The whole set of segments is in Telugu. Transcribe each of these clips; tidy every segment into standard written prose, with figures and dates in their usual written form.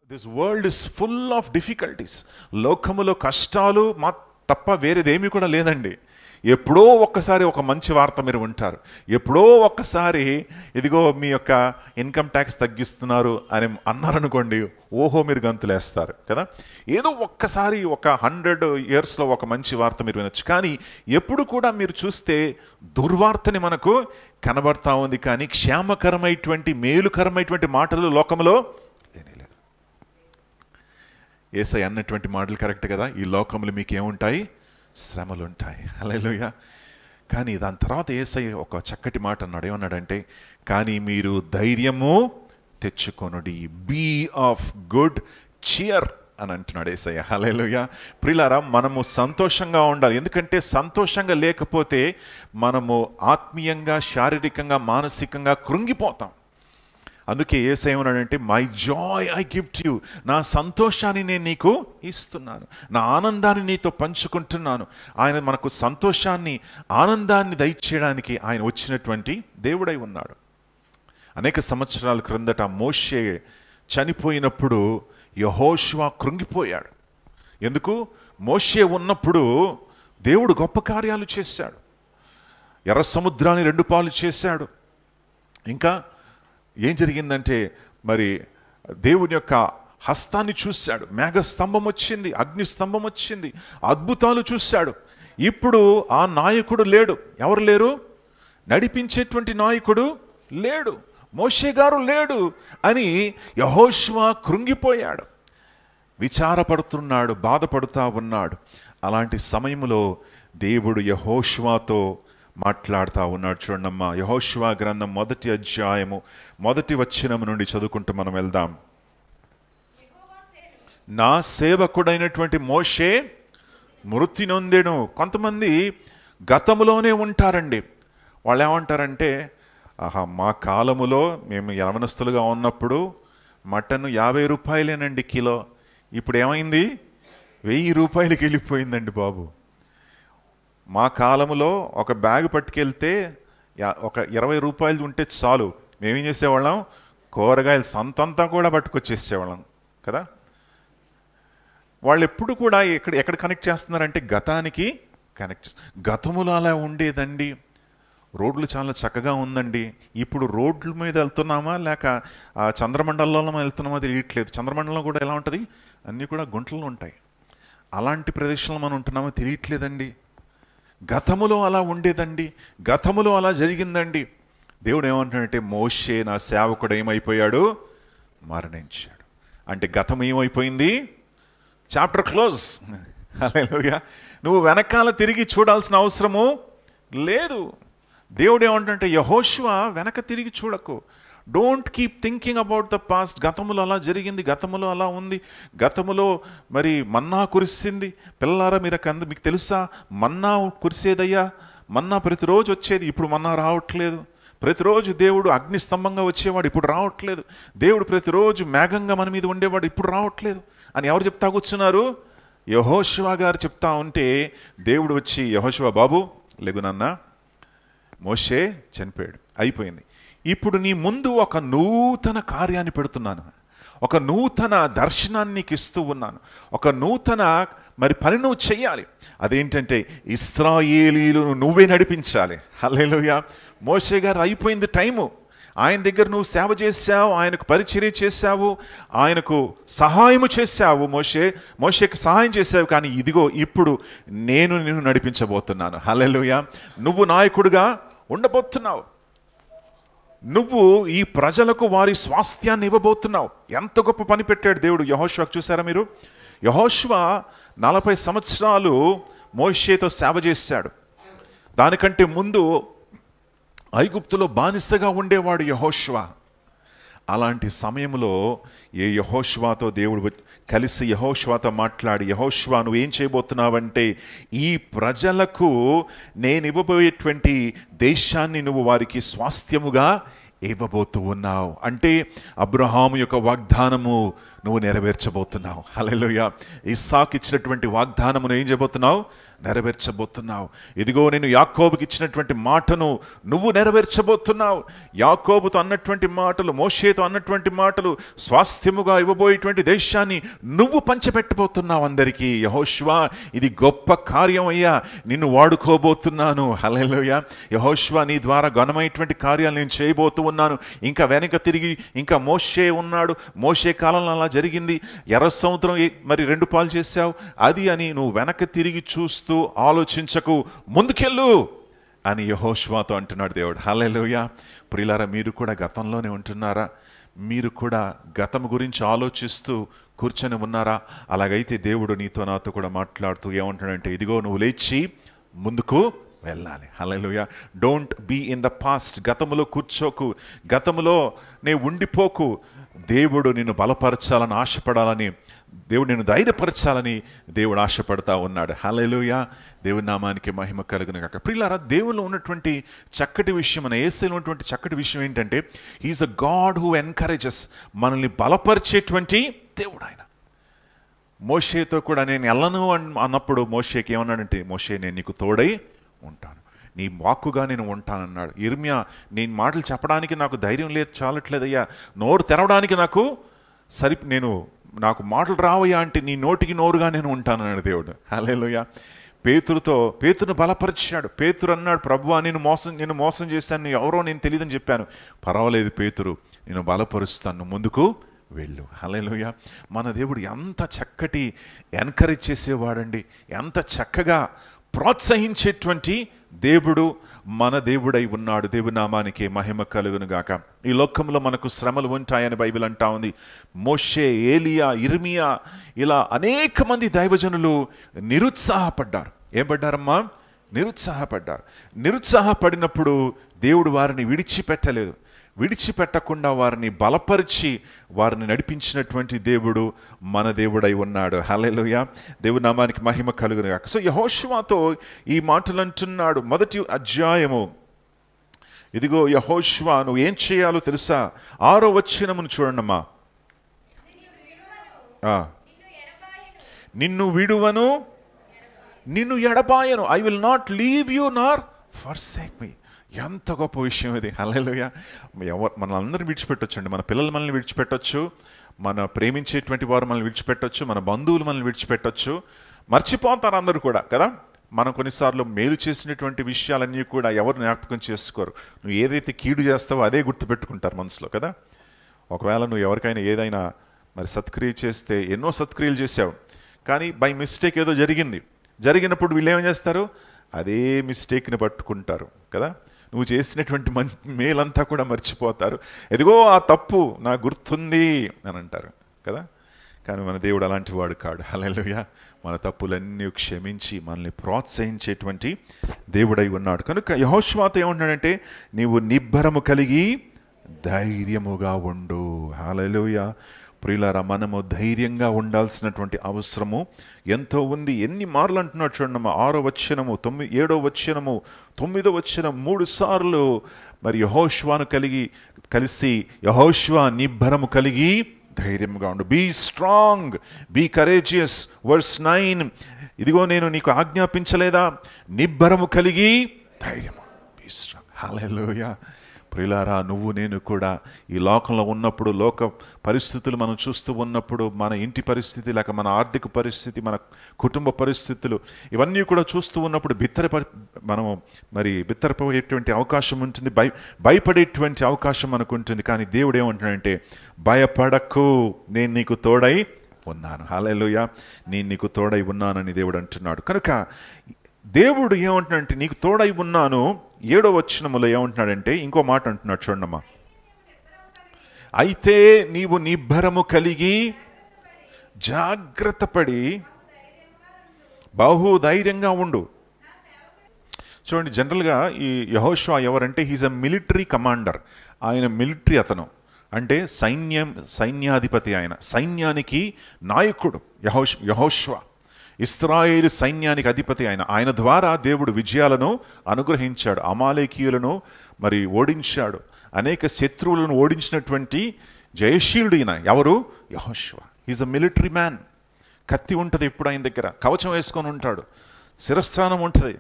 This world is full of difficulties. లోకములో కష్టాలు తప్ప వేరేదేమీ కూడా లేదండి. ఎప్పుడో ఒక్కసారి ఒక మంచి వార్త మీరు వింటారు. ఎప్పుడో ఒక్కసారి ఇదిగో మీ యొక్క ఇన్కమ్ ట్యాక్స్ తగ్గిస్తున్నారు అని అన్నారనుకోండి, ఓహో మీరు గంతులేస్తారు కదా. ఏదో ఒక్కసారి ఒక 100 yearsలో ఒక మంచి వార్త మీరు వినొచ్చు. కానీ ఎప్పుడు కూడా మీరు చూస్తే దుర్వార్తని మనకు కనబడతా ఉంది. కానీ క్షేమకరమైనటువంటి మేలుకరమైనటువంటి మాటలు లోకంలో లేనేలేదు. యేసయ్య అన్నటువంటి మాటలు కరెక్ట్ కదా. ఈ లోకములు మీకు ఏముంటాయి? శ్రమలు ఉంటాయి. హల్లెలూయా. కానీ దాని తర్వాత యేసయ్య ఒక చక్కటి మాట అన్నాడు. ఏమన్నాడంటే, కానీ మీరు ధైర్యము తెచ్చుకొనుడి, బీ ఆఫ్ గుడ్ చియర్ అని అంటున్నాడు యేసయ్య. హల్లెలూయా. ప్రియులారా, మనము సంతోషంగా ఉండాలి. ఎందుకంటే సంతోషంగా లేకపోతే మనము ఆత్మీయంగా, శారీరకంగా, మానసికంగా కృంగిపోతాం. అందుకే యేసయ్య ఏమన్నాడంటే, my Joy I give to you, నా సంతోషాన్ని నేను నీకు ఇస్తున్నాను, నా ఆనందాన్ని నీతో పంచుకుంటున్నాను. ఆయన మనకు సంతోషాన్ని, ఆనందాన్ని దయచేయడానికి ఆయన వచ్చినటువంటి దేవుడై ఉన్నాడు. అనేక సంవత్సరాల క్రిందట మోషే చనిపోయినప్పుడు యెహోషువ కృంగిపోయాడు. ఎందుకు? మోషే ఉన్నప్పుడు దేవుడు గొప్ప కార్యాలు చేశాడు. ఎర్ర సముద్రాన్ని 2 పాలు చేశాడు. ఇంకా ఏం జరిగిందంటే, మరి దేవుని యొక్క హస్తాన్ని చూశాడు. మేఘ స్తంభం వచ్చింది, అగ్ని స్తంభం వచ్చింది, అద్భుతాలు చూశాడు. ఇప్పుడు ఆ నాయకుడు లేడు. ఎవరు లేరు? నడిపించేటువంటి నాయకుడు లేడు, మోషే గారు లేడు అని యెహోషువ కృంగిపోయాడు, విచారపడుతున్నాడు, బాధపడుతూ ఉన్నాడు. అలాంటి సమయంలో దేవుడు యెహోషువతో మాట్లాడుతూ ఉన్నాడు. చూడమ్మా, యెహోషువ గ్రంథం 1వ అధ్యాయము 1వ వచనం నుండి చదువుకుంటూ మనం వెళ్దాం. నా సేవకుడైనటువంటి మోషే మృతి నొందెను. కొంతమంది గతములోనే ఉంటారండి. వాళ్ళు ఏమంటారంటే, మా కాలములో మేము యవనస్తులుగా ఉన్నప్పుడు మటన్ 50 రూపాయలేనండి కిలో, ఇప్పుడు ఏమైంది? 1000 రూపాయలకి వెళ్ళిపోయిందండి బాబు. మా కాలంలో ఒక బ్యాగ్ పట్టుకెళ్తే ఒక 20 రూపాయలు ఉంటే చాలు, మేమేం చేసేవాళ్ళం? కూరగాయలు సంతంతా కూడా పట్టుకొచ్చేసేవాళ్ళం కదా. వాళ్ళు ఎప్పుడు కూడా ఎక్కడ కనెక్ట్ చేస్తున్నారంటే గతానికి కనెక్ట్ చేస్తారు. గతములో అలా ఉండేదండి, రోడ్లు చాలా చక్కగా ఉందండి. ఇప్పుడు రోడ్ల మీద వెళ్తున్నామా లేక చంద్రమండలంలో వెళ్తున్నామా తెలియట్లేదు. చంద్రమండలం కూడా ఎలా ఉంటుంది? అన్నీ కూడా గుంటలు ఉంటాయి. అలాంటి ప్రదేశంలో మనం ఉంటున్నామో తెలియట్లేదండి. గతములో అలా ఉండేదండి, గతములో అలా జరిగిందండి. దేవుడు ఏమంటున్నాడంటే, మోషే నా సేవకుడు ఏమైపోయాడు? మరణించాడు. అంటే గతం ఏమైపోయింది? Chapter close. హల్లెలూయా. నువ్వు వెనకాల తిరిగి చూడాల్సిన అవసరము లేదు. దేవుడు ఏమంటుంటే, యెహోషువ వెనక తిరిగి చూడకు, don't keep thinking about the past. గతములో అలా జరిగింది, గతములో అలా ఉంది, గతములో మరి మన్నా కురిసింది. పిల్లలారా, మీకు తెలుసా మన్నా కురిసేదయ్యా? మన్నా ప్రతిరోజు వచ్చేది, ఇప్పుడు మన్నా రావట్లేదు. ప్రతిరోజు దేవుడు అగ్ని స్తంభంగా వచ్చేవాడు, ఇప్పుడు రావట్లేదు. దేవుడు ప్రతిరోజు మేఘంగా మన మీద ఉండేవాడు, ఇప్పుడు రావట్లేదు అని ఎవరు చెప్తా కూర్చున్నారు? యెహోషువ గారు చెప్తా ఉంటే దేవుడు వచ్చి, యెహోషువ బాబు లెగునన్నా, మోషే చనిపోయాడు, అయిపోయింది. ఇప్పుడు నీ ముందు ఒక నూతన కార్యాన్ని పెడుతున్నాను, ఒక నూతన దర్శనాన్ని నీకు ఇస్తూ ఉన్నాను, ఒక నూతన మరి పని నువ్వు చెయ్యాలి. అదేంటంటే ఇశ్రాయేలీయులను నువ్వే నడిపించాలి. హల్లెలూయా. మోషే గారు అయిపోయింది టైము. ఆయన దగ్గర నువ్వు సేవ చేశావు, ఆయనకు పరిచర్య చేశావు, ఆయనకు సహాయము చేశావు. మోషేకి సహాయం చేశావు. కానీ ఇదిగో ఇప్పుడు నేను నిన్ను నడిపించబోతున్నాను. హల్లెలూయా. నువ్వు నాయకుడిగా ఉండబోతున్నావు. నువ్వు ఈ ప్రజలకు వారి స్వాస్థ్యాన్ని ఇవ్వబోతున్నావు. ఎంత గొప్ప పని పెట్టాడు దేవుడు యెహోషువకు. చూసారా మీరు? యెహోషువ 40 సంవత్సరాలు మోషేతో సేవ చేశాడు. దానికంటే ముందు ఐగుప్తులో బానిసగా ఉండేవాడు యెహోషువ. అలాంటి సమయంలో యెహోషువతో దేవుడు కలిసి యెహోషువతో మాట్లాడి, యెహోషువ నువ్వేం చేయబోతున్నావంటే, ఈ ప్రజలకు నేను ఇవ్వబోయేటువంటి దేశాన్ని నువ్వు వారికి స్వాస్థ్యముగా ఇవ్వబోతూ ఉన్నావు. అంటే అబ్రహాము యొక్క వాగ్దానము నువ్వు నెరవేర్చబోతున్నావు. హల్లెలూయా. ఇస్సాకు ఇచ్చినటువంటి వాగ్దానమును ఏం చేయబోతున్నావు? నెరవేర్చబోతున్నావు. ఇదిగో నేను యాకోబుకి ఇచ్చినటువంటి మాటను నువ్వు నెరవేర్చబోతున్నావు. యాకోబుతో అన్నటువంటి మాటలు, మోషేతో అన్నటువంటి మాటలు, స్వాస్థ్యముగా ఇవ్వబోయేటువంటి దేశాన్ని నువ్వు పంచిపెట్టబోతున్నావు అందరికీ. యెహోషువ, ఇది గొప్ప కార్యం అయ్యా, నిన్ను వాడుకోబోతున్నాను. హల్లెలూయా. యెహోషువ, నీ ద్వారా ఘనమైనటువంటి కార్యాలు నేను చేయబోతూ ఉన్నాను. ఇంకా వెనక తిరిగి ఇంకా మోషే ఉన్నాడు, మోషే కాలంలో అలా జరిగింది, ఎర్ర సముద్రం మరి 2 పాలు చేశావు, అది అని నువ్వు వెనక తిరిగి చూస్తూ ఆలోచించకు, ముందుకెళ్ళు అని యెహోషువతో అంటున్నాడు దేవుడు. హల్లెలూయా. ప్రియులారా, మీరు కూడా గతంలోనే ఉంటున్నారా? మీరు కూడా గతం గురించి ఆలోచిస్తూ కూర్చొని ఉన్నారా? అలాగైతే దేవుడు నీతో నాతో కూడా మాట్లాడుతూ ఏమంటాడంటే, ఇదిగో నువ్వు లేచి ముందుకు వెళ్ళాలి. Hallelujah. Don't be in the past. గతములో కూర్చోకు, గతములో నే ఉండిపోకు. దేవుడు నిన్ను బలపరచాలని ఆశపడాలని, దేవుడు నిన్ను ధైర్యపరచాలని దేవుడు ఆశపడతా ఉన్నాడు. హల్లెలూయా. దేవుని నామానికి మహిమ కలుగును గాక. ప్రియులారా, దేవునిలో ఉన్నటువంటి చక్కటి విషయం, మన యేసులో ఉన్నటువంటి చక్కటి విషయం ఏంటంటే, he is a God who encourages. మనల్ని బలపరిచేటువంటి దేవుడు ఆయన. మోషేతో కూడా నేను వెళ్ళను అన్నప్పుడు మోషేకి ఏమన్నాడంటే, మోషే, నేను నీకు తోడై ఉంటాను, నీ వాక్కుగా నేను ఉంటానన్నాడు. ఇర్మియా, నేను మాటలు చెప్పడానికి నాకు ధైర్యం లేదు, చాలట్లేదయ్యా, నోరు తెరవడానికి నాకు మాటలు రావయ్యా అంటే నీ నోటికి నోరుగా నేను ఉంటానన్నాడు దేవుడు. హల్లెలూయా. పేతురును బలపరిచాడు. పేతురు అన్నాడు, ప్రభువా, నేను మోసం చేశాను, ఎవరో నేను తెలియదని చెప్పాను. పర్వాలేదు పేతురు, నేను బలపరుస్తాను, ముందుకు వెళ్ళు. హల్లెలూయా. మన దేవుడు ఎంత చక్కటి ఎన్కరేజ్ చేసేవాడండి, ఎంత చక్కగా ప్రోత్సహించేటువంటి దేవుడు మన దేవుడై ఉన్నాడు. దేవుని నామానికి మహిమ కలుగును గాక. ఈ లోకంలో మనకు శ్రమలు ఉంటాయని బైబిల్ అంటా ఉంది. మోషే, ఏలియా, ఇర్మియా, ఇలా అనేక మంది దైవజనులు నిరుత్సాహపడ్డారు. ఏం పడ్డారమ్మా? నిరుత్సాహపడినప్పుడు దేవుడు వారిని విడిచిపెట్టలేదు. విడిచిపెట్టకుండా వారిని బలపరిచి వారిని నడిపించినటువంటి దేవుడు మన దేవుడై ఉన్నాడు. హల్లెలూయా. దేవుని నామానికి మహిమ కలుగును గాక. సో యెహోషువతో ఈ మాటలు అంటున్నాడు. 1వ అధ్యాయము, ఇదిగో యెహోషువ, నువ్వు ఏం చేయాలో తెలుసా? 6వ వచనమును చూడండమ్మా. నిన్ను విడువను, నిన్ను ఎడబాయను. I will not leave you nor forsake me. ఎంత గొప్ప విషయం ఇది. హల్లెలూయా. మనల్ని విడిచిపెట్టొచ్చు అండి. మన పిల్లలు మనల్ని విడిచిపెట్టొచ్చు, మన ప్రేమించేటువంటి వారు మనల్ని విడిచిపెట్టొచ్చు, మన బంధువులు మనల్ని విడిచిపెట్టొచ్చు. మర్చిపోతారు అందరూ కూడా కదా. మనం కొన్నిసార్లు మేలు చేసినటువంటి విషయాలన్నీ కూడా ఎవరు జ్ఞాపకం చేసుకోరు. నువ్వు ఏదైతే కీడు చేస్తావో అదే గుర్తుపెట్టుకుంటారు మనసులో కదా. ఒకవేళ నువ్వు ఎవరికైనా ఏదైనా మరి సత్క్రియ చేస్తే, ఎన్నో సత్క్రియలు చేసావు, కానీ బై మిస్టేక్ ఏదో జరిగినప్పుడు వీళ్ళు ఏం చేస్తారు? అదే మిస్టేక్ని పట్టుకుంటారు కదా. నువ్వు చేసినటువంటి మేలంతా కూడా మర్చిపోతారు. ఎదిగో ఆ తప్పు నాకు గుర్తుంది అని అంటారు కదా. కానీ మన దేవుడు అలాంటి వాడు కాడు. హల్లెలూయా. మన తప్పులన్నీ క్షమించి మనల్ని ప్రోత్సహించేటువంటి దేవుడై ఉన్నాడు. కనుక యెహోషువతో ఏమంటున్నాడంటే, నీవు నిబ్బరము కలిగి ధైర్యముగా ఉండు. హల్లెలూయా. ప్రియులారా, మనము ధైర్యంగా ఉండాల్సినటువంటి అవసరము ఎంతో ఉంది. ఎన్ని మార్లు అంటున్నాడు చూడమ్మా. 6వ వచనము, 7వ వచనము, 9వ వచనం, 3 సార్లు మరి యెహోషువను కలిసి యెహోషువ నిబ్బరము కలిగి ధైర్యంగా ఉండు. Be strong, be courageous. Verse 9, ఇదిగో నేను నీకు ఆజ్ఞాపించలేదా? నిబ్బరము కలిగి ధైర్యము. Be strong. హల్లెలూయా. ప్రియులారా, నువ్వు నేను కూడా ఈ లోకంలో ఉన్నప్పుడు, లోక పరిస్థితులు మనం చూస్తూ ఉన్నప్పుడు, మన ఇంటి పరిస్థితి, లేక మన ఆర్థిక పరిస్థితి, మన కుటుంబ పరిస్థితులు, ఇవన్నీ కూడా చూస్తూ ఉన్నప్పుడు మనము బిత్తరపోయేటువంటి అవకాశం ఉంటుంది, భయపడేటువంటి అవకాశం మనకు ఉంటుంది. కానీ దేవుడు ఏమంటున్నాడంటే, భయపడకు, నేను నీకు తోడై ఉన్నాను. హల్లెలూయా. నేను నీకు తోడై ఉన్నానని దేవుడు అంటున్నాడు. కనుక దేవుడు ఏమంటున్నాడంటే, నీకు తోడై ఉన్నాను. 7వ వచనములో ఏమంటున్నాడంటే, ఇంకో మాట అంటున్నాడు చూడమ్మా. అయితే నీవు నిబ్బరము కలిగి జాగ్రత్త పడి బహుధైర్యంగా ఉండు. చూడండి, జనరల్గా ఈ యెహోషువ ఎవరంటే, హీజ్ అ మిలిటరీ కమాండర్. ఆయన మిలిటరీ అతను, అంటే సైన్యాధిపతి. ఆయన సైన్యానికి నాయకుడు యెహోషువ. ఇశ్రాయేలు సైన్యానికి అధిపతి ఆయన ద్వారా దేవుడు విజయాలను అనుగ్రహించాడు. అమాలేకీయులను మరి ఓడించాడు. అనేక శత్రువులను ఓడించినటువంటి జయశీలుడు ఈయన. ఎవరు? యెహోషువ. Is a military man. కత్తి ఉంటుంది ఎప్పుడు ఆయన దగ్గర, కవచం వేసుకొని ఉంటాడు. శిరస్త్రానం ఉంటుంది,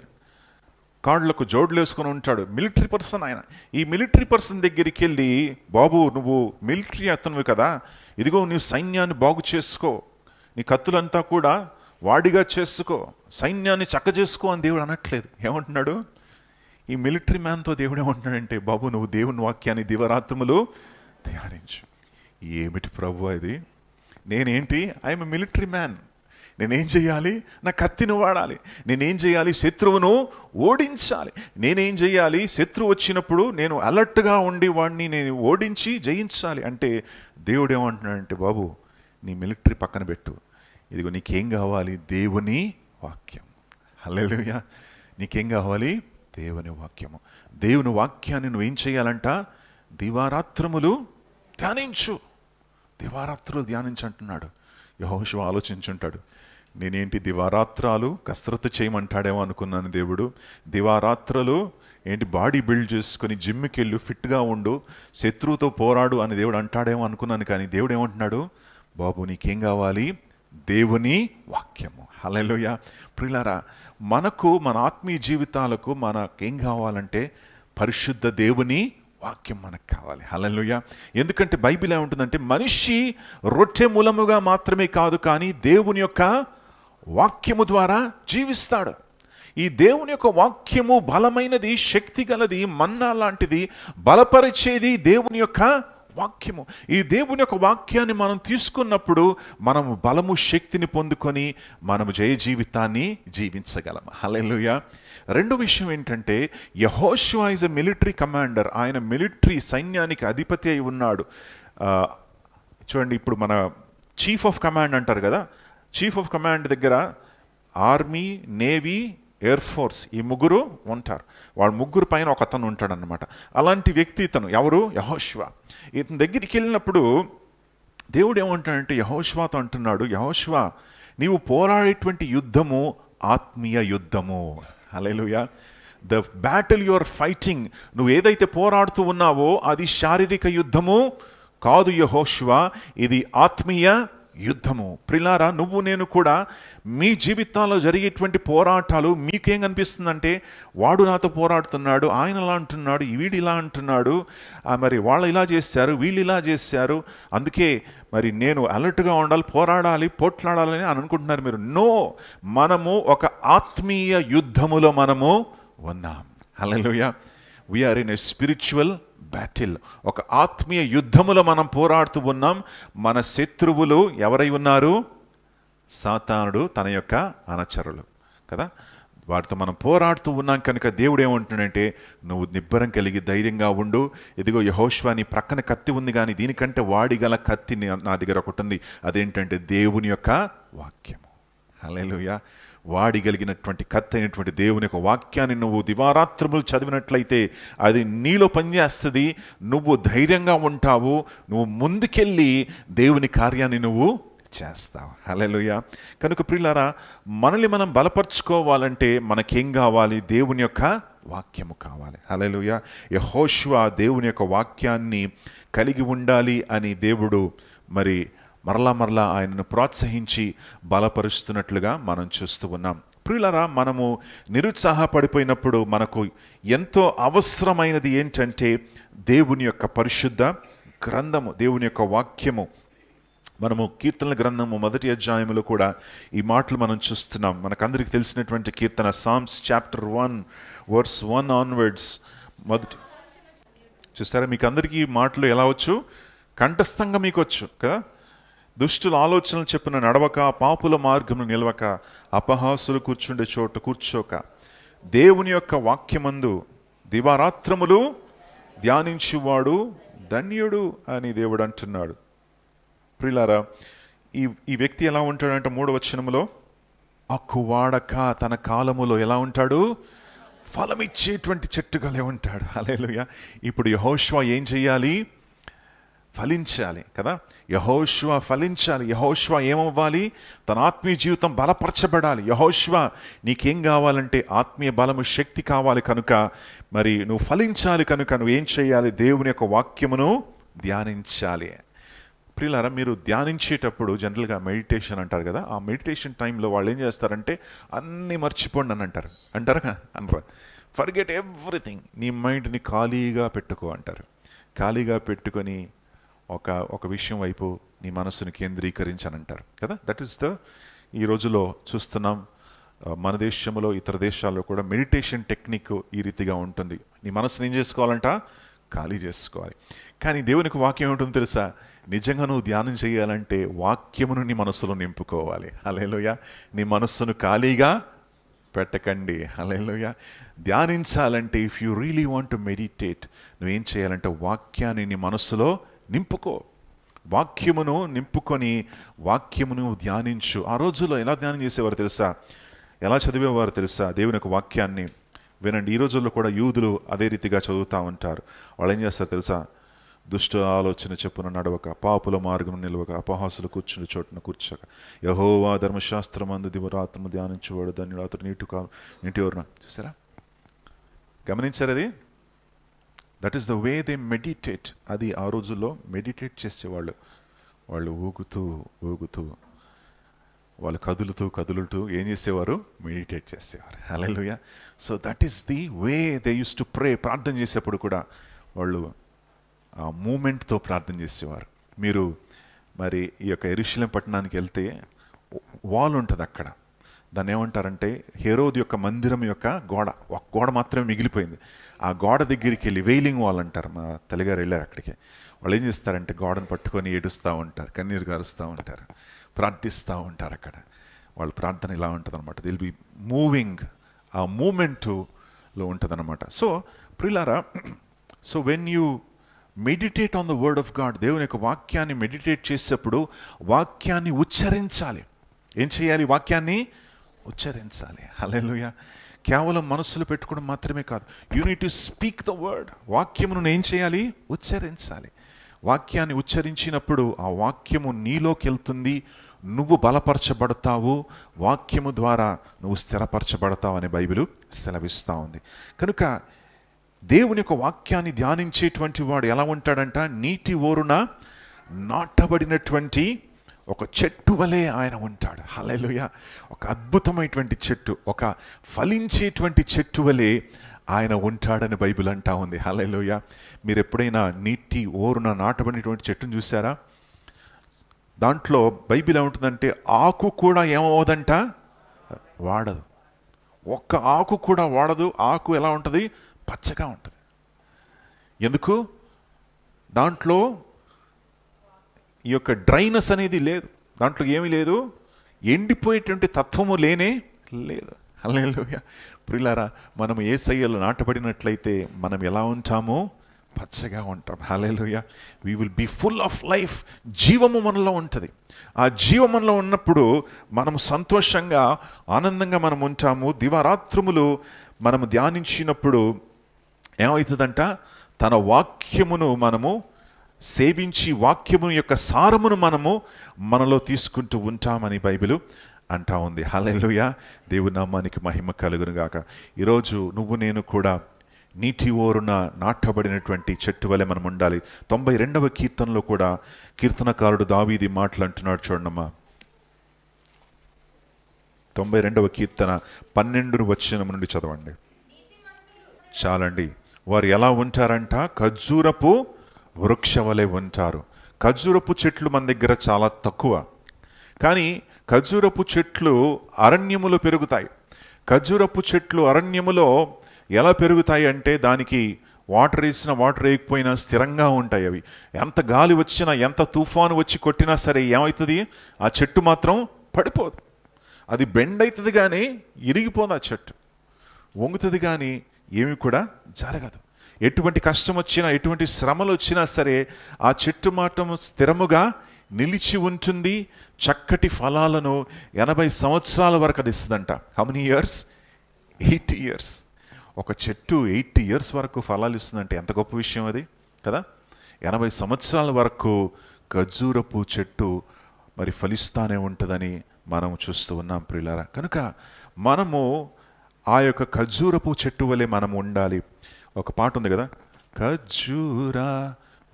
కాళ్ళకు జోడులు వేసుకొని ఉంటాడు, మిలిటరీ పర్సన్ ఆయన. ఈ మిలిటరీ పర్సన్ దగ్గరికి వెళ్ళి, బాబు నువ్వు మిలిటరీ అతనువి కదా, ఇదిగో నీవు సైన్యాన్ని బాగు చేసుకో, నీ కత్తులంతా కూడా వాడిగా చేసుకో, సైన్యాన్ని చక్క చేసుకో అని దేవుడు అనట్లేదు. ఏమంటున్నాడు? ఈ మిలిటరీ మ్యాన్తో దేవుడు ఏమంటున్నాడంటే, బాబు నువ్వు దేవుని వాక్యాన్ని దివారాత్రములు ధ్యానించు. ఏమిటి ప్రభు ఇది? నేనేంటి? I'm military man. నేనేం చేయాలి? నా కత్తిని వాడాలి. నేనేం చేయాలి? శత్రువును ఓడించాలి. నేనేం చేయాలి? శత్రువు వచ్చినప్పుడు నేను అలర్ట్గా ఉండి వాడిని నేను ఓడించి జయించాలి. అంటే దేవుడు ఏమంటున్నాడంటే, బాబు నీ మిలిటరీ పక్కన పెట్టు, ఇదిగో నీకేం కావాలి? దేవుని వాక్యం. హల్లెలూయా. నీకేం కావాలి? దేవుని వాక్యము. దేవుని వాక్యాన్ని నువ్వేం చేయాలంట? దివారాత్రములు ధ్యానించు. దివారాత్రులు ధ్యానించంటున్నాడు. యెహోషువ ఆలోచించుంటాడు, నేనేంటి దివారాత్రాలు కసరత్తు చేయమంటాడేమో అనుకున్నాను దేవుడు. దివారాత్రలు ఏంటి బాడీ బిల్డ్ చేసుకొని జిమ్కి వెళ్ళు, ఫిట్గా ఉండు, శత్రువుతో పోరాడు అని దేవుడు అంటాడేమో అనుకున్నాను. కానీ దేవుడు ఏమంటున్నాడు? బాబు నీకేం కావాలి? దేవుని వాక్యము. హల్లెలూయా. ప్రియులారా, మనకు మన ఆత్మీయ జీవితాలకు మనకేం కావాలంటే పరిశుద్ధ దేవుని వాక్యం మనకు కావాలి. హల్లెలూయా. ఎందుకంటే బైబిల్ ఏముంటుందంటే, మనిషి రొట్టె మూలముగా మాత్రమే కాదు, కానీ దేవుని యొక్క వాక్యము ద్వారా జీవిస్తాడు. ఈ దేవుని యొక్క వాక్యము బలమైనది, శక్తి గలది, మన్నా లాంటిది, బలపరిచేది దేవుని యొక్క వాక్యము. ఈ దేవుని యొక్క వాక్యాన్ని మనం తీసుకున్నప్పుడు మనము బలము, శక్తిని పొందుకొని మనము జయ జీవితాన్ని జీవించగలము. హల్లెలూయా. రెండో విషయం ఏంటంటే, యెహోషువ ఈజ్ ఎ మిలిటరీ కమాండర్. ఆయన మిలిటరీ సైన్యానికి అధిపతి అయి ఉన్నాడు. చూడండి, ఇప్పుడు మన చీఫ్ ఆఫ్ కమాండ్ అంటారు కదా, చీఫ్ ఆఫ్ కమాండ్ దగ్గర ఆర్మీ, నేవీ, ఎయిర్ ఫోర్స్ ఈ ముగ్గురు ఉంటారు. వాళ్ళ ముగ్గురు పైన ఒక అతను ఉంటాడనమాట. అలాంటి వ్యక్తి ఇతను ఎవరు? యెహోషువ. ఇతని దగ్గరికి వెళ్ళినప్పుడు దేవుడు ఏమంటాడంటే, యెహోషువతో అంటున్నాడు, యెహోషువ నీవు పోరాడేటువంటి యుద్ధము ఆత్మీయ యుద్ధము. Hallelujah. The battle you are fighting, నువ్వు ఏదైతే పోరాడుతూ ఉన్నావో అది శారీరక యుద్ధము కాదు యెహోషువ, ఇది ఆత్మీయ యుద్ధము. ప్రిలారా, నువ్వు నేను కూడా మీ జీవితాల్లో జరిగేటువంటి పోరాటాలు మీకేం కనిపిస్తుందంటే, వాడు నాతో పోరాడుతున్నాడు, ఆయన ఇలా అంటున్నాడు, వీడు ఇలా అంటున్నాడు, మరి వాళ్ళు ఇలా చేశారు, వీళ్ళు ఇలా చేశారు, అందుకే మరి నేను అలర్ట్గా ఉండాలి, పోరాడాలి, పోట్లాడాలని అనుకుంటున్నారు మీరు. నో, మనము ఒక ఆత్మీయ యుద్ధములో మనము ఉన్నాం. Hallelujah. We are in a spiritual battle. ఒక ఆత్మీయ యుద్ధములో మనం పోరాడుతూ ఉన్నాం. మన శత్రువులు ఎవరై ఉన్నారు? సాతానుడు, తన యొక్క అనుచరులు కదా, వాటితో మనం పోరాడుతూ ఉన్నాం. కనుక దేవుడు ఏమంటున్నాడంటే, నువ్వు నిబ్బరం కలిగి ధైర్యంగా ఉండు. ఇదిగో యెహోషువ నీ ప్రక్కన కత్తి ఉంది, కానీ దీనికంటే వాడిగల కత్తి నా దగ్గర ఒకటి ఉంది. అదేంటంటే దేవుని యొక్క వాక్యము. హల్లెలూయా. వాడిగలిగినటువంటి కత్తి అయినటువంటి దేవుని యొక్క వాక్యాన్ని నువ్వు దివారాత్రములు చదివినట్లయితే అది నీలో పనిచేస్తుంది. నువ్వు ధైర్యంగా ఉంటావు, నువ్వు ముందుకెళ్ళి దేవుని కార్యాన్ని నువ్వు చేస్తావు. హల్లెలూయా. కనుక ప్రియులారా, మనల్ని మనం బలపరుచుకోవాలంటే మనకేం కావాలి? దేవుని యొక్క వాక్యము కావాలి. హల్లెలూయా. యెహోషువ దేవుని యొక్క వాక్యాన్ని కలిగి ఉండాలి అని దేవుడు మరి మరలా ఆయనను ప్రోత్సహించి బలపరుస్తున్నట్లుగా మనం చూస్తూ ఉన్నాం. ప్రియులారా, మనము నిరుత్సాహపడిపోయినప్పుడు మనకు ఎంతో అవసరమైనది ఏంటంటే దేవుని యొక్క పరిశుద్ధ గ్రంథము, దేవుని యొక్క వాక్యము. మనము కీర్తనల గ్రంథము 1వ అధ్యాయంలో కూడా ఈ మాటలు మనం చూస్తున్నాం. మనకందరికి తెలిసినటువంటి కీర్తన సామ్స్ చాప్టర్ 1 వర్స్ 1 ఆన్వర్డ్స్. మొదటి చూస్తారా, మీకు అందరికీ ఈ మాటలు ఎలా వచ్చు? కంఠస్థంగా మీకు వచ్చు కదా. దుష్టుల ఆలోచనలు చెప్పిన నడవక, పాపుల మార్గమును నిలవక, అపహాసులు కూర్చుండే చోట కూర్చోక, దేవుని యొక్క వాక్యమందు దివారాత్రములు ధ్యానించువాడు ధన్యుడు అని దేవుడు అంటున్నాడు. ప్రియులారా, ఈ వ్యక్తి ఎలా ఉంటాడంటే 3వ వచనములో, ఆకు వాడక తన కాలములో ఎలా ఉంటాడు? ఫలమిచ్చేటువంటి చెట్టుగానే ఉంటాడు. హల్లెలూయా. ఇప్పుడు యెహోషువ ఏం చేయాలి? ఫలించాలి కదా. యెహోషువ ఫలించాలి. యెహోషువ ఏమవ్వాలి? తన ఆత్మీయ జీవితం బలపరచబడాలి. యెహోషువ నీకేం కావాలంటే ఆత్మీయ బలము, శక్తి కావాలి. కనుక మరి నువ్వు ఫలించాలి. కనుక నువ్వు ఏం చేయాలి? దేవుని యొక్క వాక్యమును ధ్యానించాలి. ప్రియులారా, మీరు ధ్యానించేటప్పుడు జనరల్గా మెడిటేషన్ అంటారు కదా, ఆ మెడిటేషన్ టైంలో వాళ్ళు ఏం చేస్తారంటే అన్నీ మర్చిపోండి అని అంటారు. అంటారా? అనరా? ఫర్గెట్ ఎవ్రీథింగ్, నీ మైండ్ని ఖాళీగా పెట్టుకో అంటారు. ఖాళీగా పెట్టుకొని ఒక విషయం వైపు నీ మనస్సును కేంద్రీకరించనంటారు కదా. దట్ ఈస్ ఈ రోజులో చూస్తున్నాం మన దేశంలో, ఇతర దేశాల్లో కూడా మెడిటేషన్ టెక్నిక్ ఈ రీతిగా ఉంటుంది. నీ మనస్సుని ఏం చేసుకోవాలంట? ఖాళీ చేసుకోవాలి. కానీ దేవునికి వాక్యం ఏముంటుందో తెలుసా? నిజంగా నువ్వు ధ్యానం చేయాలంటే వాక్యమును నీ మనస్సులో నింపుకోవాలి. హల్లెలూయా. నీ మనస్సును ఖాళీగా పెట్టకండి. హల్లెలూయా. ధ్యానించాలంటే if you really want to meditate, నువ్వేం చేయాలంటే వాక్యాన్ని నీ మనస్సులో నింపుకో. వాక్యమును నింపుకొని వాక్యమును ధ్యానించు. ఆ రోజుల్లో ఎలా ధ్యానం చేసేవారు తెలుసా? ఎలా చదివేవారు తెలుసా? దేవుని యొక్క వాక్యాన్ని వినండి. ఈ రోజుల్లో కూడా యూదులు అదే రీతిగా చదువుతూ ఉంటారు. వాళ్ళు ఏం చేస్తారు తెలుసా? దుష్ట ఆలోచన చెప్పున నడవక, పాపుల మార్గం నిలవక, అపహాసులు కూర్చుని చోటున కూర్చోక, యెహోవా ధర్మశాస్త్రమందు దివరాత్రము ధ్యానించేవాడు ధన్యుడు, అతడు నీటి ఓరున. చూసారా? గమనించారు అది? That is the way they meditate. అది ఆ రోజుల్లో మెడిటేట్ చేసేవాళ్ళు. వాళ్ళు ఊగుతూ వాళ్ళు కదులుతూ ఏం చేసేవారు? మెడిటేట్ చేసేవారు. Hallelujah. So that is the way they used to pray. ప్రార్థన చేసేప్పుడు కూడా వాళ్ళు ఆ మూమెంట్తో ప్రార్థన చేసేవారు. మీరు మరి ఈ యొక్క యెరూషలేం పట్టణానికి వెళ్తే వాల్ ఉంటుంది అక్కడ. దాన్ని ఏమంటారంటే హేరోదు యొక్క మందిరం యొక్క గోడ, ఒక గోడ మాత్రమే మిగిలిపోయింది. ఆ గోడ దగ్గరికి వెళ్ళి వెయిలింగ్ వాల్ అంటారు. మా తల్లిగారు వెళ్ళారు అక్కడికి. వాళ్ళు ఏం చేస్తారంటే గోడను పట్టుకొని ఏడుస్తూ ఉంటారు, కన్నీరు గారుస్తూ ఉంటారు, ప్రార్థిస్తూ ఉంటారు. అక్కడ వాళ్ళ ప్రార్థన ఇలా ఉంటుంది అనమాట. దిల్ బి మూవింగ్, ఆ మూమెంటులో ఉంటుంది అనమాట. సో ప్రియులారా, so when you meditate on the word of God, దేవుని యొక్క వాక్యాన్ని మెడిటేట్ చేసేటప్పుడు వాక్యాన్ని ఉచ్చరించాలి. ఏం చేయాలి? వాక్యాన్ని ఉచ్చరించాలి. హల్లెలూయా. కేవలం మనస్సులో పెట్టుకోవడం మాత్రమే కాదు. You need to speak the word. వాక్యమును ఏం చేయాలి? ఉచ్చరించాలి. వాక్యాన్ని ఉచ్చరించినప్పుడు ఆ వాక్యము నీలోకి వెళ్తుంది, నువ్వు బలపరచబడతావు, వాక్యము ద్వారా నువ్వు స్థిరపరచబడతావు అని బైబిల్ సెలవిస్తూ ఉంది. కనుక దేవుని యొక్క వాక్యాన్ని ధ్యానించేటువంటి వాడు ఎలా ఉంటాడంట? నీటి ఓరున నాటబడినటువంటి ఒక చెట్టు వలె ఆయన ఉంటాడు. హల్లెలూయా. ఒక అద్భుతమైనటువంటి చెట్టు, ఒక ఫలించేటువంటి చెట్టు వలె ఆయన ఉంటాడని బైబిల్ అంటా ఉంది. హల్లెలూయా. మీరు ఎప్పుడైనా నీటి ఓరున నాటబడినటువంటి చెట్టును చూసారా? దాంట్లో బైబిల్ ఏముంటుందంటే ఆకు కూడా ఏమవుదంట? వాడదు. ఒక్క ఆకు కూడా వాడదు. ఆకు ఎలా ఉంటుంది? పచ్చగా ఉంటుంది. ఎందుకు? దాంట్లో ఈ యొక్క డ్రైనెస్ అనేది లేదు. దాంట్లో ఏమీ లేదు, ఎండిపోయేటువంటి తత్వము లేనే లేదు. హల్లెలూయా. ప్రియులారా, మనం యేసయ్యలో నాటబడినట్లయితే మనం ఎలా ఉంటామో? పచ్చగా ఉంటాం. Hallelujah. We will be full of life. జీవము మనలో ఉంటుంది. ఆ జీవం మనలో ఉన్నప్పుడు మనము సంతోషంగా, ఆనందంగా మనం ఉంటాము. దివారాత్రములు మనము ధ్యానించినప్పుడు ఏమవుతుందంట? తన వాక్యమును మనము సేవించి వాక్యము యొక్క సారమును మనలో తీసుకుంటూ ఉంటామని బైబిల్ అంటా ఉంది. హల్లెలూయా. దేవుని నామానికి మహిమ కలుగును గాక. ఈరోజు నువ్వు నేను కూడా నీటి ఓరున నాటబడినటువంటి చెట్టు వలె మనం ఉండాలి. 92వ కీర్తనలో కూడా కీర్తనకారుడు దావీదు మాటలంటున్నాడు. చూడమ్మా, 92వ కీర్తన 12వ వచనం నుండి చదవండి. చాలండి. వారు ఎలా ఉంటారంట? ఖర్జూరపు వృక్షవలె ఉంటారు. ఖర్జూరపు చెట్లు మన దగ్గర చాలా తక్కువ, కానీ ఖర్జూరపు చెట్లు అరణ్యములో పెరుగుతాయి. ఖర్జూరపు చెట్లు అరణ్యములో ఎలా పెరుగుతాయి అంటే దానికి వాటర్ వేసినా వాటర్ వేయకపోయినా స్థిరంగా ఉంటాయి. అవి ఎంత గాలి వచ్చినా, ఎంత తుఫాను వచ్చి కొట్టినా సరే ఏమవుతుంది? ఆ చెట్టు మాత్రం పడిపోదు. అది బెండ్ అవుతుంది కానీ ఇరిగిపోదు. ఆ చెట్టు వంగుతుంది కానీ ఏమి కూడా జరగదు. ఎటువంటి కష్టం వచ్చినా, ఎటువంటి శ్రమలు వచ్చినా సరే ఆ చెట్టు మాత్రం స్థిరముగా నిలిచి ఉంటుంది. చక్కటి ఫలాలను 80 సంవత్సరాల వరకు అది ఇస్తుందంట. How many years? 80 ఇయర్స్. ఒక చెట్టు 80 ఇయర్స్ వరకు ఫలాలు ఇస్తుందంటే ఎంత గొప్ప విషయం అది కదా. 80 సంవత్సరాల వరకు ఖర్జూరపు చెట్టు మరి ఫలిస్తానే ఉంటుందని మనం చూస్తూ ఉన్నాం ప్రియులారా. కనుక మనము ఆ యొక్క ఖర్జూరపు చెట్టు వలె మనం ఉండాలి. ఒక పాట ఉంది కదా, ఖర్జూర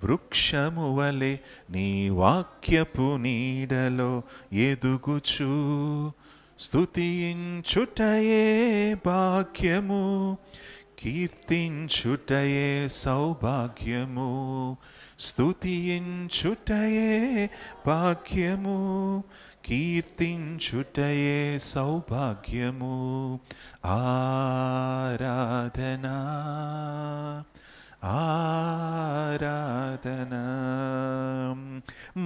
వృక్షము వలె నీ వాక్యపు నీడలో ఎదుగుచు స్తుతించుటయే భాగ్యము, కీర్తించుటయే సౌభాగ్యము. స్తుతించుటయే భాగ్యము, కీర్తించుటయే సౌభాగ్యము. ఆరాధనా ఆరాధనా.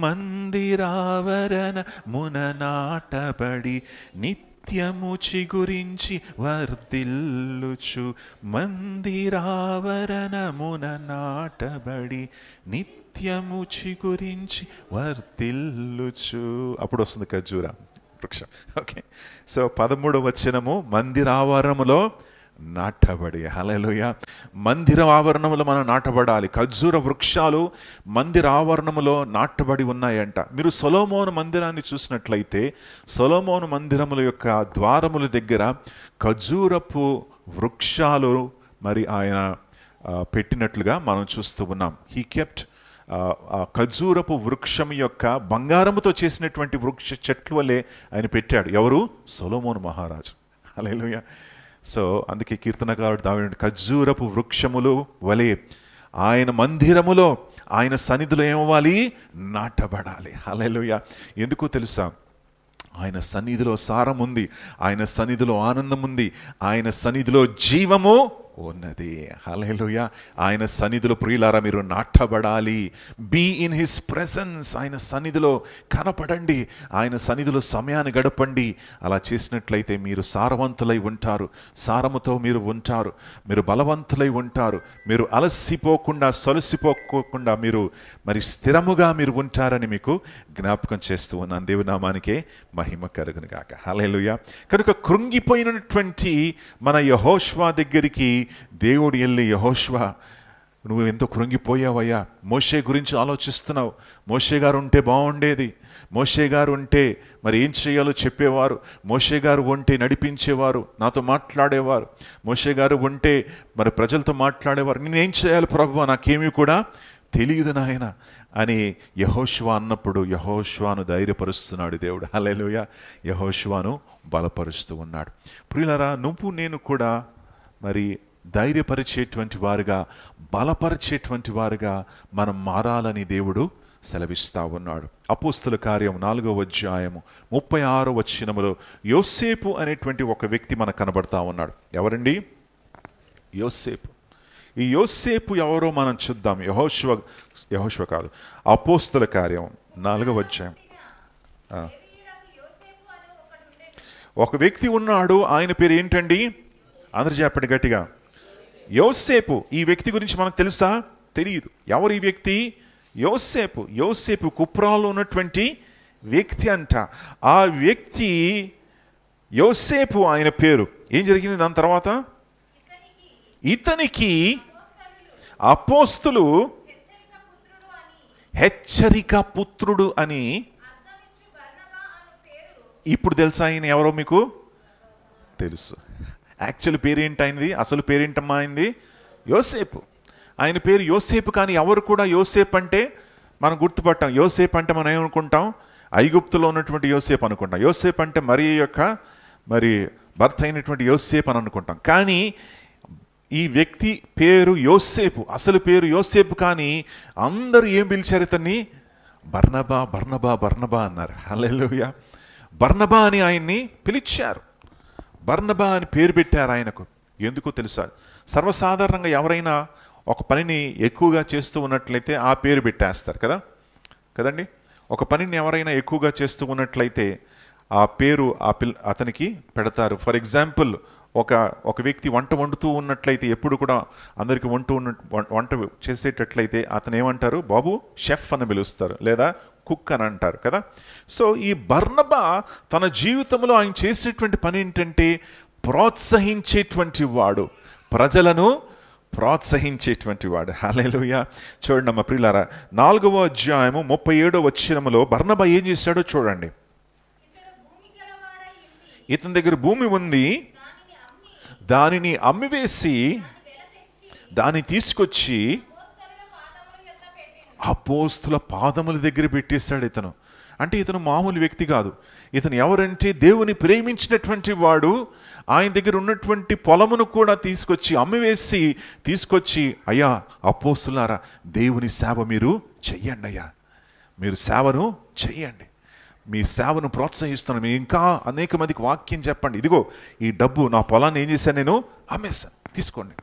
మందిరావరణ మున నాటబడి నిత్యము చిగురించి వర్ధిల్లుచు. మందిరావరణమున నాటబడి నిత్యము చిగురించి వర్ధిల్లుచు. అప్పుడు వస్తుంది ఖర్జూర వృక్షం. ఓకే, సో 13వ వచనము మందిరావరణములో నాటబడి. హల్లెలూయా. మందిర ఆవరణములో మనం నాటబడాలి. ఖర్జూర వృక్షాలు మందిర ఆవరణములో నాటబడి ఉన్నాయంట. మీరు సొలొమోను మందిరాన్ని చూసినట్లయితే సొలొమోను మందిరముల యొక్క ద్వారముల దగ్గర ఖర్జూరపు వృక్షాలు మరి ఆయన పెట్టినట్లుగా మనం చూస్తూ ఉన్నాం. హీ కెప్ట్ ఖర్జూరపు వృక్షం యొక్క బంగారముతో చేసినటువంటి వృక్ష చెట్లు వల్లే ఆయన పెట్టాడు. ఎవరు? సొలొమోను మహారాజు. హల్లెలూయా. సో అందుకే కీర్తనకారుడు దావీదు ఖర్జూరపు వృక్షములు వలె ఆయన మందిరములో ఆయన సన్నిధిలో ఏమవ్వాలి? నాటబడాలి. హల్లెలూయా. ఎందుకో తెలుసా? ఆయన సన్నిధిలో సారం ఉంది, ఆయన సన్నిధిలో ఆనందం ఉంది, ఆయన సన్నిధిలో జీవము ఉన్నది. హల్లెలూయా. ఆయన సన్నిధిలో ప్రియులారా మీరు నాటబడాలి. Be in his presence. ఆయన సన్నిధిలో కనపడండి, ఆయన సన్నిధిలో సమయాన్ని గడపండి. అలా చేసినట్లయితే మీరు సారవంతులై ఉంటారు, సారముతో మీరు ఉంటారు, మీరు బలవంతులై ఉంటారు, మీరు అలసిపోకుండా సొలసిపోకుండా మీరు మరి స్థిరముగా మీరు ఉంటారని మీకు జ్ఞాపకం చేస్తూ ఉన్నాను. దేవుని నామానికే మహిమ కలుగును గాక. హల్లెలూయా. కనుక కృంగిపోయినటువంటి మన యెహోషువ దగ్గరికి దేవుడు వెళ్ళి, యెహోషువ నువ్వు ఎంతో కృంగిపోయావయ్యా, మోషే గురించి ఆలోచిస్తున్నావు, మోషే గారు ఉంటే బాగుండేది, మోషే గారు ఉంటే మరి ఏం చేయాలో చెప్పేవారు, మోషే గారు ఉంటే నడిపించేవారు, నాతో మాట్లాడేవారు, మోషే గారు ఉంటే మరి ప్రజలతో మాట్లాడేవారు, నేనేం చేయాలి ప్రభువా, నాకేమీ కూడా తెలియదు నాయన అని యెహోషువ అన్నప్పుడు యెహోషువను ధైర్యపరుస్తున్నాడు దేవుడు. హల్లెలూయా. యెహోషువను బలపరుస్తూ ఉన్నాడు. ప్రియులారా, నువ్వు నేను కూడా మరి ధైర్యపరిచేటువంటి వారుగా, బలపరిచేటువంటి వారుగా మనం మారాలని దేవుడు సెలవిస్తా ఉన్నాడు. అపోస్తల కార్యం 4వ అధ్యాయము 36వ వచనములో యోసేపు అనేటువంటి ఒక వ్యక్తి మనకు కనబడతా ఉన్నాడు. ఎవరండి? యోసేపు. ఈ యోసేపు ఎవరో మనం చూద్దాం. యెహోషువ కాదు, అపోస్తల కార్యం 4వ అధ్యాయం. ఒక వ్యక్తి ఉన్నాడు, ఆయన పేరు ఏంటండి? అందరూ చెప్పండి గట్టిగా. యోసేపు. ఈ వ్యక్తి గురించి మనకు తెలుసా? తెలియదు. ఎవరు ఈ వ్యక్తి? యోసేపు. యోసేపు కుప్రాలో ఉన్నటువంటి వ్యక్తి అంట. ఆ వ్యక్తి యోసేపు ఆయన పేరు. ఏం జరిగింది దాని తర్వాత? ఇతనికి అపోస్తులు హెచ్చరిక పుత్రుడు అని. ఇప్పుడు తెలుసా ఆయన ఎవరో మీకు? తెలుసు. యాక్చువల్ పేరేంటి ఆయనది? అసలు పేరేంటమ్మా ఆయనది? యోసేపు. ఆయన పేరు యోసేపు. కానీ ఎవరు కూడా యోసేపు అంటే మనం గుర్తుపట్టాం. యోసేపు అంటే మనం ఏమనుకుంటాం? ఐగుప్తులో ఉన్నటువంటి యోసేపు అనుకుంటాం. యోసేపు అంటే మరియ యొక్క మరి భర్త అయినటువంటి యోసేపు అని అనుకుంటాం. కానీ ఈ వ్యక్తి పేరు యోసేపు, అసలు పేరు యోసేపు. కానీ అందరూ ఏం పిలిచారు ఇతన్ని? బర్నబా, బర్నబా, బర్నబా అన్నారు. హల్లెలూయా. బర్నబా అని ఆయన్ని పిలిచారు. బర్నబా అని పేరు పెట్టారు ఆయనకు. ఎందుకో తెలుసా? సర్వసాధారణంగా ఎవరైనా ఒక పనిని ఎక్కువగా చేస్తూ ఉన్నట్లయితే ఆ పేరు పెట్టేస్తారు కదండి. ఒక పనిని ఎవరైనా ఎక్కువగా చేస్తూ ఉన్నట్లయితే ఆ పేరు అతనికి పెడతారు. ఫర్ ఎగ్జాంపుల్, ఒక వ్యక్తి వంట వండుతూ ఉన్నట్లయితే, ఎప్పుడు కూడా అందరికీ వంట చేసేటట్లయితే అతను ఏమంటారు? బాబు షెఫ్ అని పిలుస్తారు, లేదా కుక్ అని అంటారు కదా. సో ఈ బర్నబా తన జీవితంలో ఆయన చేసేటువంటి పని ఏంటంటే ప్రోత్సహించేటువంటి వాడు, ప్రజలను ప్రోత్సహించేటువంటి వాడు. హల్లెలూయా. చూడండి అమ్మ ప్రియులారా, 4వ అధ్యాయము 37వ వచనములో బర్నబా ఏం చేశాడో చూడండి. ఇతని దగ్గర భూమి ఉంది, దానిని అమ్మివేసి దాన్ని తీసుకొచ్చి అపోస్తుల పాదముల దగ్గర పెట్టేశాడు ఇతను. అంటే ఇతను మామూలు వ్యక్తి కాదు. ఇతను ఎవరంటే దేవుని ప్రేమించినటువంటి వాడు. ఆయన దగ్గర ఉన్నటువంటి పొలమును కూడా తీసుకొచ్చి అమ్మివేసి తీసుకొచ్చి, అయ్యా అపోస్తులారా, దేవుని సేవ మీరు చెయ్యండి అయ్యా, మీరు సేవను చెయ్యండి, మీ సేవను ప్రోత్సహిస్తున్నాను, మీరు ఇంకా అనేక మందికి వాక్యం చెప్పండి, ఇదిగో ఈ డబ్బు నా పొలాన్ని ఏం చేశాను, నేను అమ్మేశాను, తీసుకోండి.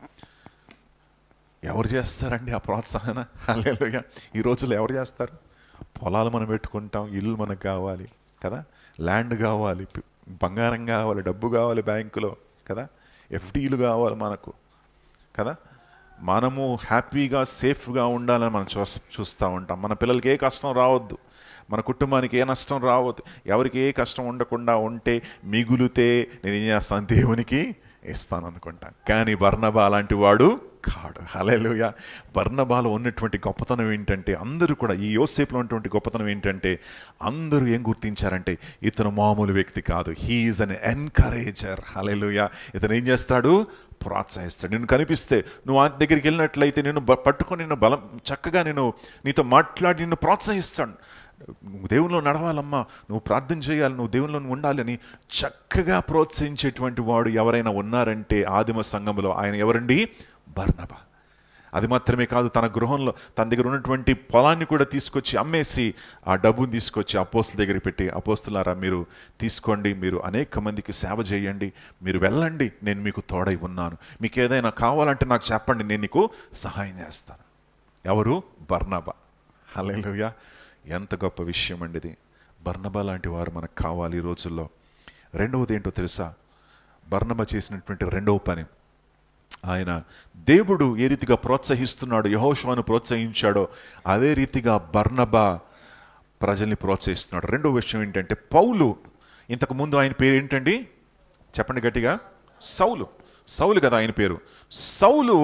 ఎవరు చేస్తారండి ఆ ప్రోత్సాహన? హల్లెలూయా. ఈ రోజుల్లో ఎవరు చేస్తారు? పొలాలు మనం పెట్టుకుంటాం, ఇల్లు మనకు కావాలి కదా, ల్యాండ్ కావాలి, బంగారం కావాలి, డబ్బు కావాలి బ్యాంకులో కదా, ఎఫ్డీలు కావాలి మనకు కదా, మనము హ్యాపీగా సేఫ్గా ఉండాలని మనం చూస్తూ ఉంటాం. మన పిల్లలకి ఏ కష్టం రావద్దు, మన కుటుంబానికి ఏ నష్టం రావద్దు, ఎవరికి ఏ కష్టం ఉండకుండా ఉంటే మిగులుతే నేను ఏం చేస్తాను, దేవునికి ఇస్తాను అనుకుంటాను. కానీ బర్నబా అలాంటి వాడు కాడు. హల్లెలూయా. బర్నబాలో ఉన్నటువంటి గొప్పతనం ఏంటంటే, అందరూ కూడా ఈ యోసేపులో ఉన్నటువంటి గొప్పతనం ఏంటంటే, అందరూ ఏం గుర్తించారంటే ఇతను మామూలు వ్యక్తి కాదు, హీ ఈజ్ అన్ ఎన్కరేజర్. హల్లెలూయా. ఇతను ఏం చేస్తాడు, ప్రోత్సహిస్తాడు. నేను కనిపిస్తే నువ్వు ఆ దగ్గరికి వెళ్ళినట్లయితే నేను పట్టుకొని నిన్ను బలం చక్కగా నేను నీతో మాట్లాడి నిన్ను ప్రోత్సహిస్తాను. నువ్వు దేవునిలో నడవాలమ్మా, నువ్వు ప్రార్థన చేయాలి, నువ్వు దేవునిలో ఉండాలి అని చక్కగా ప్రోత్సహించేటువంటి వాడు ఎవరైనా ఉన్నారంటే ఆదిమ సంఘంలో ఆయన ఎవరండి, బర్నబా. అది మాత్రమే కాదు, తన గృహంలో తన దగ్గర ఉన్నటువంటి పొలాన్ని కూడా తీసుకొచ్చి అమ్మేసి ఆ డబ్బుని తీసుకొచ్చి అపోస్తుల దగ్గర పెట్టి, అపోస్తులారా మీరు తీసుకోండి, మీరు అనేక మందికి సేవ చేయండి, మీరు వెళ్ళండి, నేను మీకు తోడై ఉన్నాను, మీకు ఏదైనా కావాలంటే నాకు చెప్పండి, నేను నీకు సహాయం చేస్తాను. ఎవరు? బర్నబా. హల్లెలూయా. ఎంత గొప్ప విషయం అండి ఇది. బర్నబా లాంటి వారు మనకు కావాలి ఈ రోజుల్లో. రెండవది ఏంటో తెలుసా? బర్నబా చేసినటువంటి రెండవ పని, ఆయన దేవుడు ఏ రీతిగా ప్రోత్సహిస్తున్నాడో, యెహోషువను ప్రోత్సహించాడో అదే రీతిగా బర్నబా ప్రజల్ని ప్రోత్సహిస్తున్నాడు. రెండవ విషయం ఏంటంటే, పౌలు, ఇంతకుముందు ఆయన పేరు ఏంటండి, చెప్పండి గట్టిగా, సౌలు. సౌలు కదా ఆయన పేరు. సౌలు,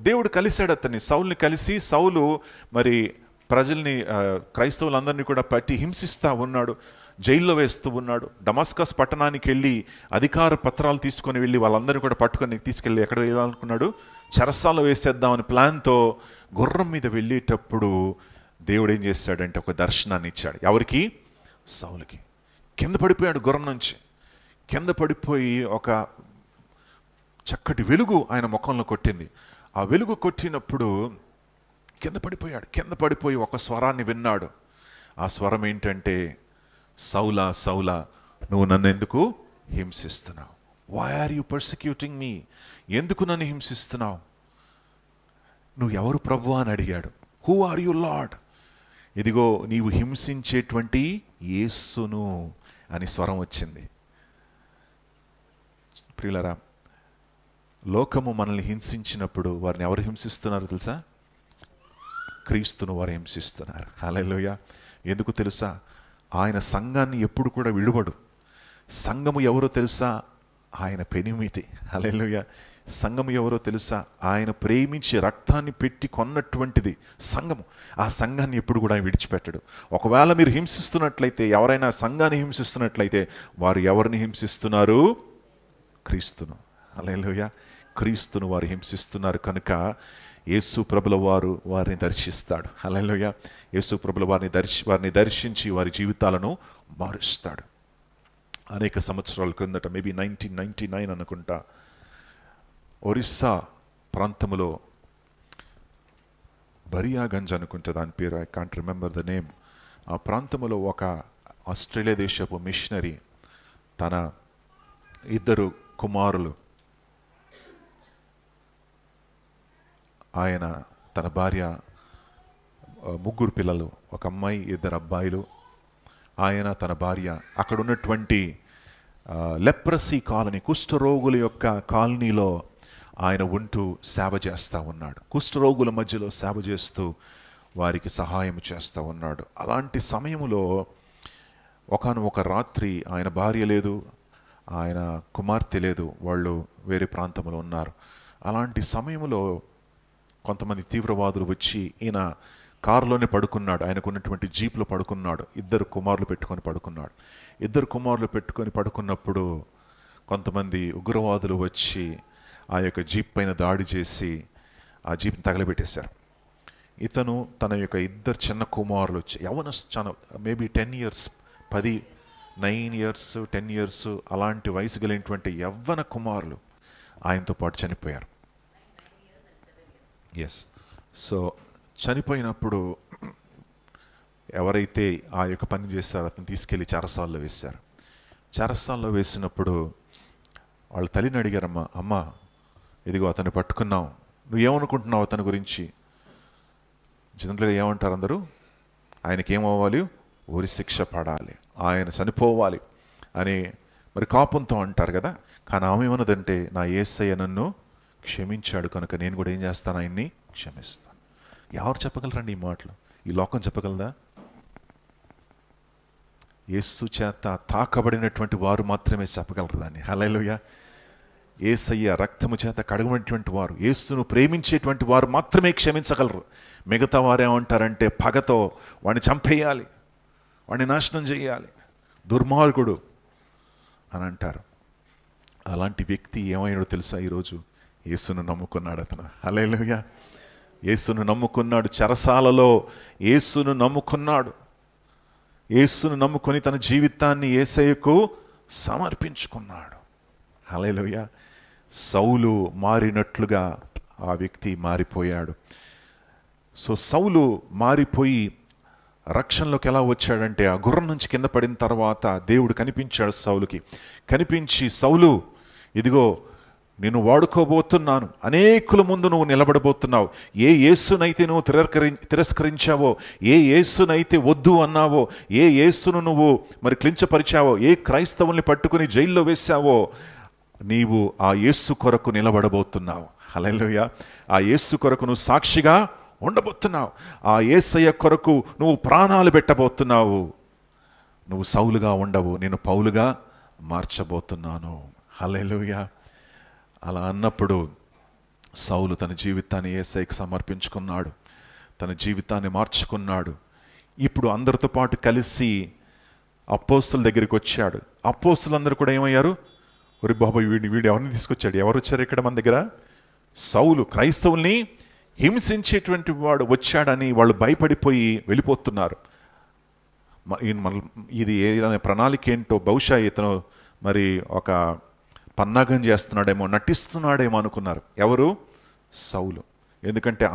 దేవుడు కలిశాడు అతన్ని, సౌలుని కలిసి సౌలు మరి ప్రజల్ని, క్రైస్తవులందరినీ కూడా పట్టి హింసిస్తూ ఉన్నాడు, జైల్లో వేస్తూ ఉన్నాడు. డమాస్కస్ పట్టణానికి వెళ్ళి అధికార పత్రాలు తీసుకొని వెళ్ళి వాళ్ళందరినీ కూడా పట్టుకొని తీసుకెళ్ళి ఎక్కడ వెళ్ళాలనుకున్నాడు, చెరసాల్లో వేసేద్దామని ప్లాన్తో గుర్రం మీద వెళ్ళేటప్పుడు దేవుడు ఏం చేశాడంటే ఒక దర్శనాన్ని ఇచ్చాడు. ఎవరికి? సౌలుకి. కింద పడిపోయాడు, గుర్రం నుంచి కింద పడిపోయి ఒక చక్కటి వెలుగు ఆయన ముఖంలో కొట్టింది. ఆ వెలుగు కొట్టినప్పుడు కింద పడిపోయాడు. కింద పడిపోయి ఒక స్వరాన్ని విన్నాడు. ఆ స్వరం ఏంటంటే, సౌలా సౌలా, నువ్వు నన్ను ఎందుకు హింసిస్తున్నావు? Why are you persecuting me? ఎందుకు నన్ను హింసిస్తున్నావు? నువ్వు ఎవరు ప్రభువా అని అడిగాడు. Who are you Lord? ఇదిగో నీవు హింసించేటువంటి యేసును అని స్వరం వచ్చింది. ప్రియులారా, లోకము మనల్ని హింసించినప్పుడు వారిని ఎవరు హింసిస్తున్నారు తెలుసా? క్రీస్తును వారు హింసిస్తున్నారు. హల్లెలూయా. ఎందుకు తెలుసా? ఆయన సంఘాన్ని ఎప్పుడు కూడా విడువడు. సంఘము ఎవరో తెలుసా? ఆయన పెనిమిటి. హల్లెలూయా. సంఘము ఎవరో తెలుసా? ఆయన ప్రేమించి రక్తాన్ని పెట్టి కొన్నటువంటిది సంఘము. ఆ సంఘాన్ని ఎప్పుడు కూడా విడిచిపెట్టడు. ఒకవేళ మీరు హింసిస్తున్నట్లయితే, ఎవరైనా సంఘాన్ని హింసిస్తున్నట్లయితే, వారు ఎవరిని హింసిస్తున్నారు? క్రీస్తును. హల్లెలూయా. క్రీస్తును వారు హింసిస్తున్నారు కనుక యేసు ప్రభుల వారు వారిని దర్శిస్తాడు. హల్లెలూయా. యేసు ప్రభుల వారిని దర్శించి వారి జీవితాలను మారుస్తాడు. అనేక సంవత్సరాల క్రిందట, మేబీ 1999 అనుకుంటా, ఒరిస్సా ప్రాంతంలో బరియాగంజ్ అనుకుంటా దాని పేరు, I can't remember the name. ఆ ప్రాంతంలో ఒక ఆస్ట్రేలియా దేశపు మిషనరీ తన 2 కుమారులు, ఆయన తన భార్య, 3 పిల్లలు, ఒక అమ్మాయి 2 అబ్బాయిలు, ఆయన తన భార్య అక్కడ ఉన్నటువంటి లెప్రసీ కాలనీ, కుష్ఠరోగుల యొక్క కాలనీలో ఆయన ఉంటూ సేవ చేస్తూ ఉన్నాడు. కుష్ఠరోగుల మధ్యలో సేవ చేస్తూ వారికి సహాయం చేస్తూ ఉన్నాడు. అలాంటి సమయంలో ఒకానొక రాత్రి ఆయన భార్య లేదు, ఆయన కుమార్తె లేదు, వాళ్ళు వేరే ప్రాంతంలో ఉన్నారు. అలాంటి సమయంలో కొంతమంది తీవ్రవాదులు వచ్చి ఈయన కారులోనే పడుకున్నాడు, ఆయనకు ఉన్నటువంటి జీప్లో పడుకున్నాడు. 2 కుమారులు పెట్టుకొని పడుకున్నాడు. 2 కుమారులు పెట్టుకొని పడుకున్నప్పుడు కొంతమంది ఉగ్రవాదులు వచ్చి ఆ యొక్క జీప్ పైన దాడి చేసి ఆ జీప్ని తగలబెట్టేశారు. ఇతను తన యొక్క ఇద్దరు చిన్న కుమారులు యవన మేబీ 10 years 9 years 10 years అలాంటి వయసు కలిగినటువంటి యవ్వన కుమారులు ఆయనతో పాటు చనిపోయారు. ఎస్. సో చనిపోయినప్పుడు ఎవరైతే ఆ యొక్క పని చేస్తారో అతను తీసుకెళ్ళి చెరసాల్లో వేశారు. చెరసాల్లో వేసినప్పుడు వాళ్ళ తల్లిని అడిగారమ్మా, అమ్మ ఇదిగో అతన్ని పట్టుకున్నాం, నువ్వేమనుకుంటున్నావు అతని గురించి? జనరల్గా ఏమంటారు అందరూ, ఆయనకి ఏమవ్వాలి, ఉరి శిక్ష పడాలి, ఆయన చనిపోవాలి అని మరి కోపంతో అంటారు కదా. కానీ ఆమె ఏమన్నదంటే, నా యేసయ్య నన్ను క్షమించాడు కనుక నేను కూడా ఏం చేస్తాను, ఆయన్ని క్షమిస్తాను. ఎవరు చెప్పగలరండి ఈ మాటలు? ఈ లోకం చెప్పగలదా? యేసు చేత తాకబడినటువంటి వారు మాత్రమే చెప్పగలరు దాన్ని. హల్లెలూయా. యేసయ్య రక్తము చేత కడగబడినటువంటి వారు, యేసును ప్రేమించేటువంటి వారు మాత్రమే క్షమించగలరు. మిగతా వారు ఏమంటారంటే, పగతో వాడిని చంపేయాలి, వాడిని నాశనం చేయాలి, దుర్మార్గుడు అని అంటారు. అలాంటి వ్యక్తి ఏమైనాడో తెలుసా? ఈరోజు యేసును నమ్ముకున్నాడు అతను. హల్లెలూయా. యేసును నమ్ముకున్నాడు. చెరసాలలో యేసును నమ్ముకున్నాడు. యేసును నమ్ముకొని తన జీవితాన్ని యేసయ్యకు సమర్పించుకున్నాడు. హల్లెలూయా. సౌలు మారినట్లుగా ఆ వ్యక్తి మారిపోయాడు. సో సౌలు మారిపోయి రక్షణలోకి ఎలా వచ్చాడంటే, ఆ గుర్రం నుంచి కింద పడిన తర్వాత దేవుడు కనిపించాడు సౌలుకి. కనిపించి, సౌలు ఇదిగో నేను వాడుకోబోతున్నాను, అనేకుల ముందు నువ్వు నిలబడబోతున్నావు. ఏ యేసునైతే నువ్వు తిరస్కరించావో, ఏ యేసునైతే వద్దు అన్నావో, ఏ యేసును నువ్వు మరి క్లించపరిచావో, ఏ క్రైస్తవుల్ని పట్టుకుని జైల్లో వేశావో, నీవు ఆ యేసు కొరకు నిలబడబోతున్నావు. హల్లెలూయా. ఆ యేసు కొరకు నువ్వు సాక్షిగా ఉండబోతున్నావు. ఆ యేసయ్య కొరకు నువ్వు ప్రాణాలు పెట్టబోతున్నావు. నువ్వు సౌలుగా ఉండవు, నేను పౌలుగా మార్చబోతున్నాను. హల్లెలూయా. అలా అన్నప్పుడు సౌలు తన జీవితాన్ని యేసయ్యకు సమర్పించుకున్నాడు, తన జీవితాన్ని మార్చుకున్నాడు. ఇప్పుడు అందరితో పాటు కలిసి అపోస్తలుల దగ్గరికి వచ్చాడు. అపోస్తలులందరూ కూడా ఏమయ్యారు, ఒరి బాబు వీడు ఎవరిని తీసుకొచ్చాడు, ఎవరు వచ్చారు ఇక్కడ మన దగ్గర? సౌలు, క్రైస్తవుల్ని హింసించేటువంటి వాడు వచ్చాడని వాళ్ళు భయపడిపోయి వెళ్ళిపోతున్నారు. ఇది ఏదైనా ప్రణాళిక ఏంటో, బహుశా ఇతను మరి ఒక పన్నాగం చేస్తున్నాడేమో, నటిస్తున్నాడేమో అనుకున్నారు. ఎవరు? సౌలు. ఎందుకంటే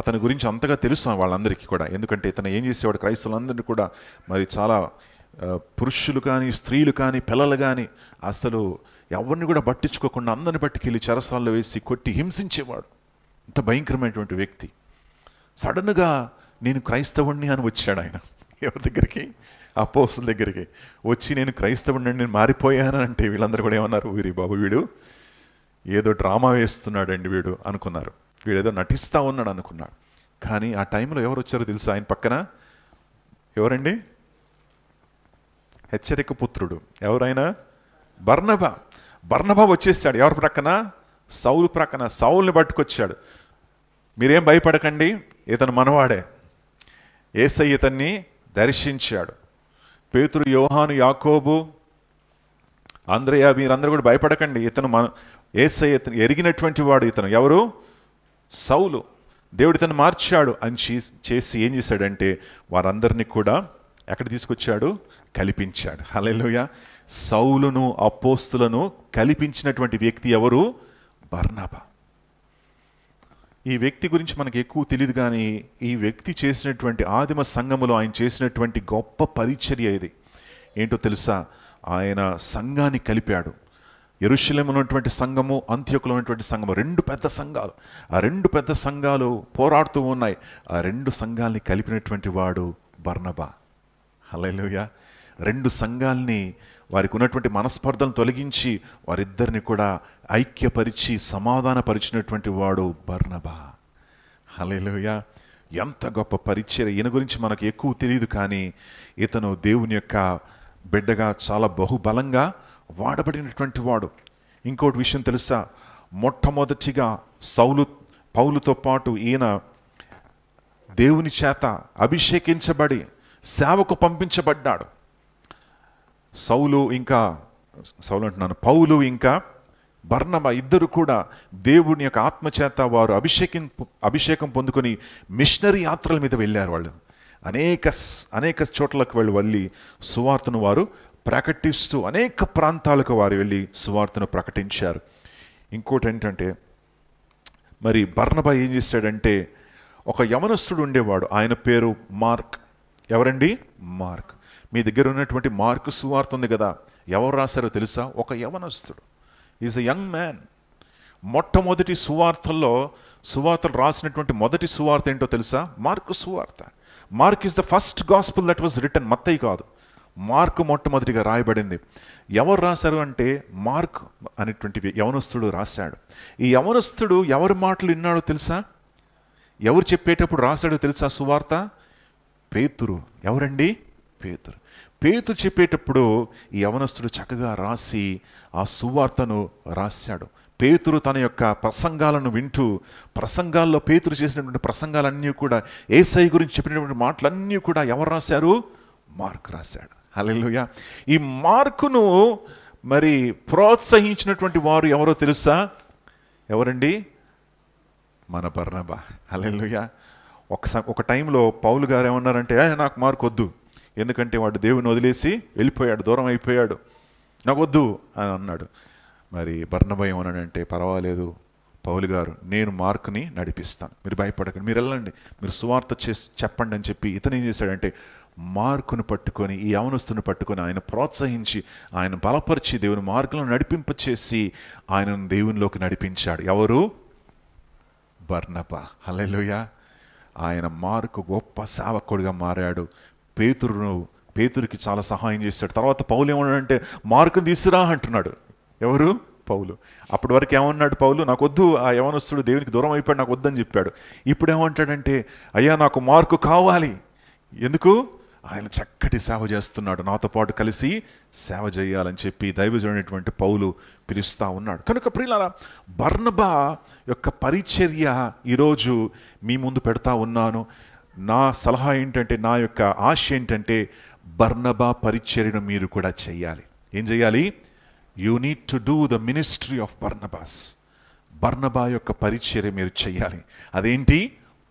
అతని గురించి అంతగా తెలుసు వాళ్ళందరికీ కూడా. ఎందుకంటే ఇతను ఏం చేసేవాడు, క్రైస్తవులందరినీ కూడా మరి చాలా పురుషులు కానీ, స్త్రీలు కానీ, పిల్లలు కానీ అసలు ఎవరిని కూడా పట్టించుకోకుండా అందరిని పట్టుకెళ్ళి చెరసాల్లో వేసి కొట్టి హింసించేవాడు. ఇంత భయంకరమైనటువంటి వ్యక్తి. సడన్గా నేను క్రైస్తవుణ్ణి అని వచ్చాడు ఆయన. ఎవరి దగ్గరికి? అపోస్తలుల దగ్గరికి వచ్చి, నేను క్రైస్తవుణ్ణి, నేను మారిపోయాను అంటే వీళ్ళందరూ కూడా ఏమన్నారు, వీరి బాబు వీడు ఏదో డ్రామా వేస్తున్నాడండి వీడు అనుకున్నారు. వీడు ఏదో నటిస్తూ ఉన్నాడు అనుకున్నాడు. కానీ ఆ టైంలో ఎవరు వచ్చారో తెలుసా ఆయన పక్కన? ఎవరండి? హెచ్చరిక పుత్రుడు. ఎవరైనా? బర్నబా. బర్నబా వచ్చేసాడు. ఎవరి ప్రక్కన? సౌలు ప్రక్కన. సౌలుని పట్టుకొచ్చాడు. మీరేం భయపడకండి, ఇతను మనవాడే, యేసయ్య ఇతన్ని దర్శించాడు. పేతురు, యోహాను, యాకోబు, అంద్రయ, మీరందరూ కూడా భయపడకండి, ఇతను యేసయ్య ఇతను ఎరిగినటువంటి వాడు. ఇతను ఎవరు? సౌలు. దేవుడు ఇతను మార్చాడు అని చేసి ఏం చేశాడంటే వారందరినీ కూడా ఎక్కడ తీసుకొచ్చాడు? కల్పించాడు. హల్లెలూయా. సౌలును అపోస్తులను కల్పించినటువంటి వ్యక్తి ఎవరు? బర్నబా. ఈ వ్యక్తి గురించి మనకు ఎక్కువ తెలియదు, కానీ ఈ వ్యక్తి చేసినటువంటి ఆదిమ సంఘములో ఆయన చేసినటువంటి గొప్ప పరిచర్య ఇది. ఏంటో తెలుసా? ఆయన సంఘాన్ని కలిపాడు. యెరూషలేములో ఉన్నటువంటి సంఘము, అంత్యోకులో ఉన్నటువంటి సంఘము, 2 పెద్ద సంఘాలు. ఆ 2 పెద్ద సంఘాలు పోరాడుతూ ఉన్నాయి. ఆ 2 సంఘాలని కలిపినటువంటి వాడు బర్నబా. హల్లెలూయా. 2 సంఘాలని, వారికి ఉన్నటువంటి మనస్పర్ధలను తొలగించి వారిద్దరిని కూడా ఐక్యపరిచి సమాధానపరిచినటువంటి వాడు బర్నబా. హల్లెలూయా. ఎంత గొప్ప పరిచర్య! ఈయన గురించి మనకు ఎక్కువ తెలియదు, కానీ ఇతను దేవుని యొక్క బిడ్డగా చాలా బహుబలంగా వాడబడినటువంటి వాడు. ఇంకోటి విషయం తెలుసా? మొట్టమొదటిగా పౌలుతో పాటు ఈయన దేవుని చేత అభిషేకించబడి సేవకు పంపించబడ్డాడు. పౌలు ఇంకా బర్నబా ఇద్దరు కూడా దేవుని యొక్క ఆత్మచేత వారు అభిషేకం పొందుకొని మిషనరీ యాత్రల మీద వెళ్ళారు. వాళ్ళు అనేక చోట్లకు వెళ్ళి సువార్తను వారు ప్రకటిస్తూ అనేక ప్రాంతాలకు వారు వెళ్ళి సువార్తను ప్రకటించారు. ఇంకోటి ఏంటంటే మరి బర్నబా ఏం చేశాడంటే, ఒక యవనస్తుడు ఉండేవాడు, ఆయన పేరు మార్క్. ఎవరండి? మార్క్. మీ దగ్గర ఉన్నటువంటి మార్కు సువార్త ఉంది కదా, ఎవరు రాశారో తెలుసా? ఒక యవనస్తుడు. Is a young man. మొట్టమొదటి సువార్తలు రాసినటువంటి మొదటి సువార్త ఏంటో తెలుసా? మార్కు సువార్త. Mark is the first gospel that was written. మత్తయి కాదు, మార్కు మొట్టమొదటిగా రాయబడింది. ఎవరు రాశారు అంటే మార్క్ అనేటువంటి యవనస్తుడు రాశాడు. ఈ యవనస్తుడు ఎవరి మాటలు విన్నాడో తెలుసా? ఎవరు చెప్పేటప్పుడు రాశాడో తెలుసా సువార్త? పేతురు. ఎవరండి? పేతురు చెప్పేటప్పుడు ఈ యవనస్తుడు చక్కగా రాసి ఆ సువార్తను రాశాడు. పేతురు తన యొక్క ప్రసంగాలను వింటూ, ప్రసంగాల్లో పేతురు చేసినటువంటి ప్రసంగాలన్నీ కూడా, యేసయ్య గురించి చెప్పినటువంటి మాటలన్నీ కూడా ఎవరు రాశారు? మార్క్ రాశాడు. హల్లెలూయా. ఈ మార్కును మరి ప్రోత్సహించినటువంటి వారు ఎవరో తెలుసా? ఎవరండి? మన బర్నబా. హల్లెలూయా. ఒక టైంలో పౌలు గారు ఏమన్నారంటే, నాకు మార్కు వద్దు, ఎందుకంటే వాడు దేవుని వదిలేసి వెళ్ళిపోయాడు, దూరం అయిపోయాడు, నాకు వద్దు అని అన్నాడు. మరి బర్నబా ఏమన్నాడంటే, పర్వాలేదు పౌలు గారు, నేను మార్కుని నడిపిస్తాను, మీరు భయపడకండి, మీరు వెళ్ళండి, మీరు సువార్త చేసి చెప్పండి అని చెప్పి ఇతను ఏం చేశాడంటే మార్కును పట్టుకొని, ఈ యవనస్తుని పట్టుకొని ఆయన ప్రోత్సహించి, ఆయన బలపరిచి దేవుని మార్గంలో నడిపింపచేసి ఆయనను దేవునిలోకి నడిపించాడు. ఎవరు? బర్నబా. హల్లెలూయా. ఆయన మార్కు గొప్ప సేవకుడిగా మారాడు. పేతురుకి చాలా సహాయం చేశాడు. తర్వాత పౌలు ఏమన్నాడంటే, మార్కుని తీసుకురా అంటున్నాడు. ఎవరు? పౌలు. అప్పటి వరకు ఏమన్నాడు పౌలు? నాకు వద్దు, ఆ యవనస్తుడు దేవునికి దూరం అయిపోయాడు, నాకు వద్దని చెప్పాడు. ఇప్పుడు ఏమంటాడంటే, అయ్యా నాకు మార్కు కావాలి. ఎందుకు? ఆయన చక్కటి సేవ చేస్తున్నాడు, నాతో పాటు కలిసి సేవ చేయాలని చెప్పి దైవజనుడైనటువంటి పౌలు పిలుస్తూ ఉన్నాడు. కనుక ప్రియులారా, బర్నబా యొక్క పరిచర్య ఈరోజు మీ ముందు పెడతా ఉన్నాను. నా సలహా ఏంటంటే, నా యొక్క ఆశ ఏంటంటే, బర్నబా పరిచర్యను మీరు కూడా చేయాలి. ఏం చేయాలి? You need to do the ministry of Barnabas. బర్నబా యొక్క పరిచర్య మీరు చేయాలి. అదేంటి?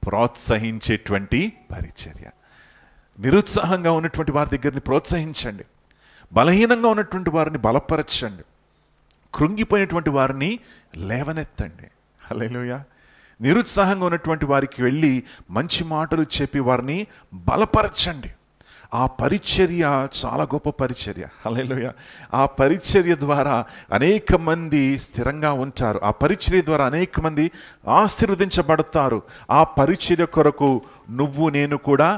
ప్రోత్సహించేటువంటి పరిచర్య. నిరుత్సాహంగా ఉన్నటువంటి వారి దగ్గరని ప్రోత్సహించండి, బలహీనంగా ఉన్నటువంటి వారిని బలపరచండి, కృంగిపోయినటువంటి వారిని లేవనెత్తండి. హల్లెలూయా. నిరుత్సాహంగా ఉన్నటువంటి వారికి వెళ్ళి మంచి మాటలు చెప్పి వారిని బలపరచండి. ఆ పరిచర్య చాలా గొప్ప పరిచర్య. హల్లెలూయా. ఆ పరిచర్య ద్వారా అనేక మంది స్థిరంగా ఉంటారు. ఆ పరిచర్య ద్వారా అనేక మంది ఆశీర్వదించబడతారు. ఆ పరిచర్య కొరకు నువ్వు నేను కూడా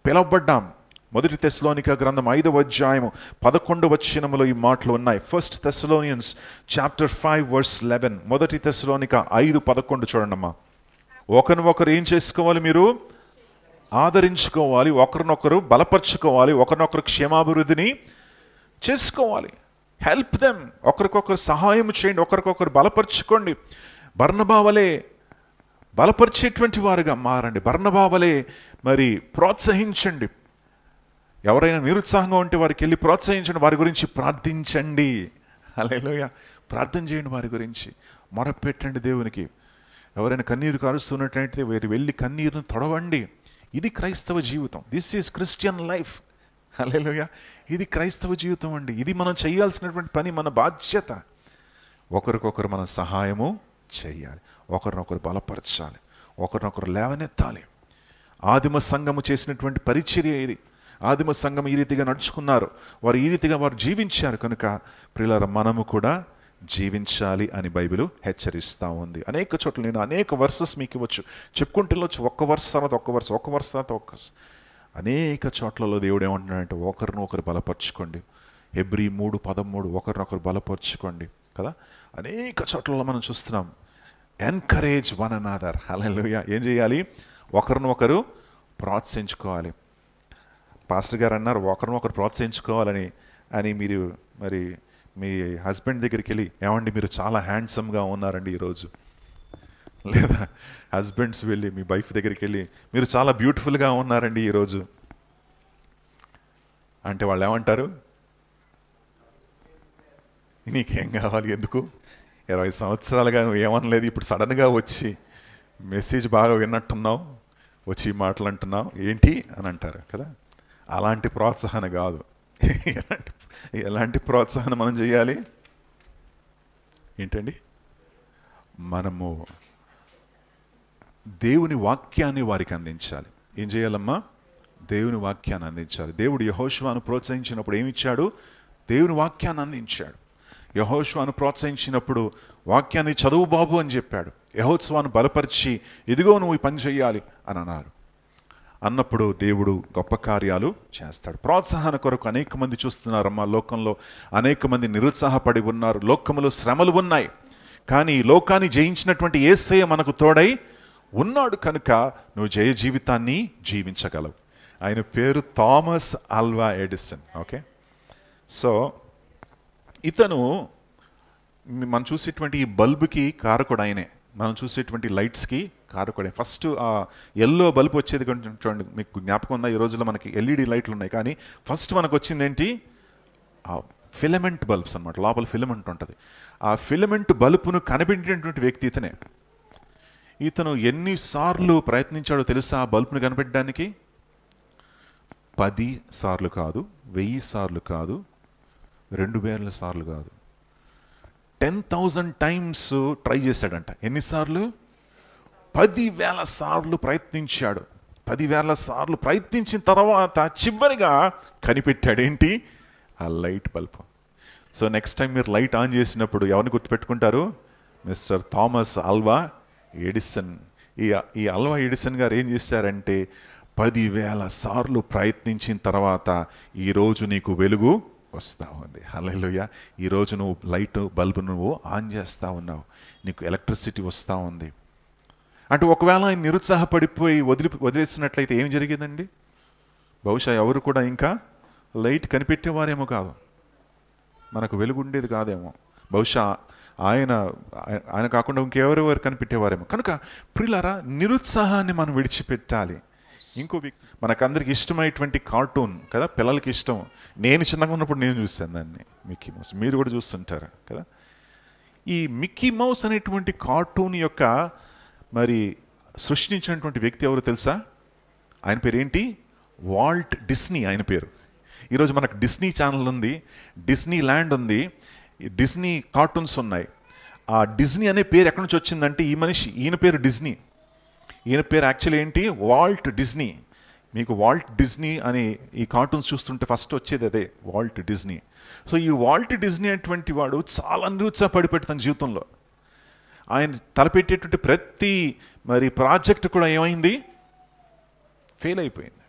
పిలవబడ్డాం. 1 తెస్సలోనిక గ్రంథం 5వ అధ్యాయము 11వ వచనములో ఈ మాటలు ఉన్నాయి. 1 Thessalonians chapter 5 verse 11. 1 తెస్సలోనిక 5:11 చూడండమ్మా. ఒకరినొకరు ఏం చేసుకోవాలి? మీరు ఆదరించుకోవాలి, ఒకరినొకరు బలపరుచుకోవాలి, ఒకరినొకరు క్షేమాభివృద్ధిని చేసుకోవాలి. Help them. ఒకరికొకరు సహాయం చేయండి, ఒకరికొకరు బలపరుచుకోండి. బర్నబా వలె బలపరిచేటువంటి వారుగా మారండి. బర్నబా వలె మరి ప్రోత్సహించండి. ఎవరైనా నిరుత్సాహంగా ఉంటే వారికి వెళ్ళి ప్రోత్సహించండి, వారి గురించి ప్రార్థించండి. హల్లెలూయా. ప్రార్థన చేయండి, వారి గురించి మొరపెట్టండి దేవునికి. ఎవరైనా కన్నీరు కారుస్తున్నట్లయితే వారు వెళ్ళి కన్నీరును తొడవండి. ఇది క్రైస్తవ జీవితం. This is Christian life. Hallelujah. ఇది క్రైస్తవ జీవితం అండి. ఇది మనం చేయాల్సినటువంటి పని, మన బాధ్యత. ఒకరికొకరు మనం సహాయము చేయాలి, ఒకరినొకరు బలపరచాలి, ఒకరినొకరు లేవనెత్తాలి. ఆదిమ సంఘము చేసినటువంటి పరిచర్య ఇది. ఆదిమ సంఘం ఈ రీతిగా నడుచుకున్నారు, వారు ఈ రీతిగా వారు జీవించారు. కనుక ప్రియులారా, మనము కూడా జీవించాలి అని బైబిల్ హెచ్చరిస్తూ ఉంది. అనేక చోట్ల నేను అనేక వర్సెస్ మీకు ఇవ్వచ్చు, చెప్పుకుంటూ వెళ్ళొచ్చు. ఒక్క వర్స్ తర్వాత ఒక్క వర్స్, ఒక్క వర్స్ తర్వాత ఒక్క వర్స్. అనేక చోట్లలో దేవుడు ఏమంటున్నాడంటే, ఒకరినొకరు బలపరచుకోండి. హెబ్రీ 3:13, ఒకరినొకరు బలపరచుకోండి కదా. అనేక చోట్లలో మనం చూస్తున్నాం. Encourage one another. హల్లెలూయా. ఏం చేయాలి? ఒకరినొకరు ప్రోత్సహించుకోవాలి. పాస్టర్ గారు అన్నారు ఒకరినొకరు ప్రోత్సహించుకోవాలని. మీరు మరి మీ హస్బెండ్ దగ్గరికి వెళ్ళి, ఏమండి మీరు చాలా హ్యాండ్సమ్గా ఉన్నారండి ఈరోజు, లేదా హస్బెండ్స్ వెళ్ళి మీ వైఫ్ దగ్గరికి వెళ్ళి, మీరు చాలా బ్యూటిఫుల్గా ఉన్నారండి ఈరోజు అంటే వాళ్ళు ఏమంటారు? నీకేం కావాలి? ఎందుకు? 20 సంవత్సరాలుగా నువ్వు ఏమనలేదు, ఇప్పుడు సడన్గా వచ్చి మెసేజ్ బాగా విన్నట్టున్నావు, వచ్చి మాటలంటున్నావు ఏంటి అని అంటారు కదా. అలాంటి ప్రోత్సాహన కాదు. ఎలాంటి ప్రోత్సాహన మనం చేయాలి ఏంటండి? మనము దేవుని వాక్యాన్ని వారికి అందించాలి. ఏం చేయాలమ్మా? దేవుని వాక్యాన్ని అందించాలి. దేవుడు యెహోషువను ప్రోత్సహించినప్పుడు ఏమిచ్చాడు? దేవుని వాక్యాన్ని అందించాడు. యెహోషువను ప్రోత్సహించినప్పుడు వాక్యాన్ని చదువు బాబు అని చెప్పాడు. యెహోషువను బలపరిచి ఇదిగో నువ్వు ఈ పని చేయాలి అని అన్నారు. అన్నప్పుడు దేవుడు గొప్ప కార్యాలు చేస్తాడు. ప్రోత్సాహన కొరకు అనేక మంది చూస్తున్నారమ్మా. లోకంలో అనేక మంది నిరుత్సాహపడి ఉన్నారు. లోకములో శ్రమలు ఉన్నాయి, కానీ ఈ లోకాన్ని జయించినటువంటి యేసయ్య మనకు తోడై ఉన్నాడు కనుక నువ్వు జయ జీవితాన్ని జీవించగలవు. ఆయన పేరు Thomas Alva Edison. Okay, so ఇతను మనం చూసేటువంటి ఈ బల్బుకి కారకుడు ఆయనే. మనం చూసేటువంటి లైట్స్కి కారకుడే. ఫస్ట్ ఆ ఎల్లో బల్బ్ వచ్చేది చూడండి, మీకు జ్ఞాపకం ఉందా? ఈ రోజుల్లో మనకి ఎల్ఈడి లైట్లు ఉన్నాయి, కానీ ఫస్ట్ మనకు వచ్చింది ఏంటి? ఆ ఫిలమెంట్ బల్బ్స్ అనమాట. లోపల ఫిలమెంట్ ఉంటుంది. ఆ ఫిలమెంట్ బల్బును కనిపెట్టినటువంటి వ్యక్తి ఇతనే. ఇతను ఎన్నిసార్లు ప్రయత్నించాడో తెలుసా ఆ బల్బును కనిపెట్టడానికి? 10 సార్లు కాదు, 1000 సార్లు కాదు, 2000 సార్లు కాదు, 10,000 టైమ్స్ ట్రై చేశాడంట. ఎన్నిసార్లు? 10,000 సార్లు ప్రయత్నించాడు. 10,000 సార్లు ప్రయత్నించిన తర్వాత చివరిగా కనిపెట్టాడు. ఏంటి? ఆ light bulb. So next time మీరు లైట్ ఆన్ చేసినప్పుడు ఎవరిని గుర్తుపెట్టుకుంటారు? Mister Thomas Alva Edison. ఈ ఆల్వా ఎడిసన్ గారు ఏం చేశారంటే 10,000 సార్లు ప్రయత్నించిన తర్వాత ఈరోజు నీకు వెలుగు వస్తూ ఉంది. హల్లెలూయా. ఈరోజు నువ్వు లైట్ బల్బు నువ్వు ఆన్ చేస్తూ ఉన్నావు, నీకు ఎలక్ట్రిసిటీ వస్తూ ఉంది. అంటే ఒకవేళ ఆయన నిరుత్సాహపడిపోయి వదిలేసినట్లయితే ఏం జరిగేదండి? బహుశా ఎవరు కూడా ఇంకా లైట్ కనిపెట్టేవారేమో కాదు, మనకు వెలుగు ఉండేది కాదేమో. బహుశా ఆయన కాకుండా ఇంకెవరెవరు కనిపెట్టేవారేమో. కనుక ప్రియులారా, నిరుత్సాహాన్ని మనం విడిచిపెట్టాలి. ఇంకో మనకందరికి ఇష్టమైనటువంటి కార్టూన్ కదా, పిల్లలకి ఇష్టం. నేను చిన్నగా ఉన్నప్పుడు నేను చూస్తాను దాన్ని, మిక్కీ మౌస్. మీరు కూడా చూస్తుంటారు కదా. ఈ మిక్కీ మౌస్ అనేటువంటి కార్టూన్ యొక్క మరి సృష్టించినటువంటి వ్యక్తి ఎవరు తెలుసా? ఆయన పేరు ఏంటి? వాల్ట్ డిస్నీ ఆయన పేరు. ఈరోజు మనకు డిస్నీ ఛానల్ ఉంది, డిస్నీ ల్యాండ్ ఉంది, డిస్నీ కార్టూన్స్ ఉన్నాయి. ఆ డిస్నీ అనే పేరు ఎక్కడి నుంచి వచ్చిందంటే ఈయన పేరు డిస్నీ. ఈయన పేరు యాక్చువల్లీ ఏంటి? Walt Disney. మీకు వాల్ట్ డిస్నీ అని ఈ కార్టూన్స్ చూస్తుంటే ఫస్ట్ వచ్చేది అదే, వాల్ట్ డిస్నీ. సో ఈ వాల్ట్ డిస్నీ అటువంటి వాడు చాలా నిరుత్సాహపడిపెట్టి తన జీవితంలో ఆయన తలపెట్టేటువంటి ప్రతి మరి ప్రాజెక్ట్ కూడా ఏమైంది? ఫెయిల్ అయిపోయింది.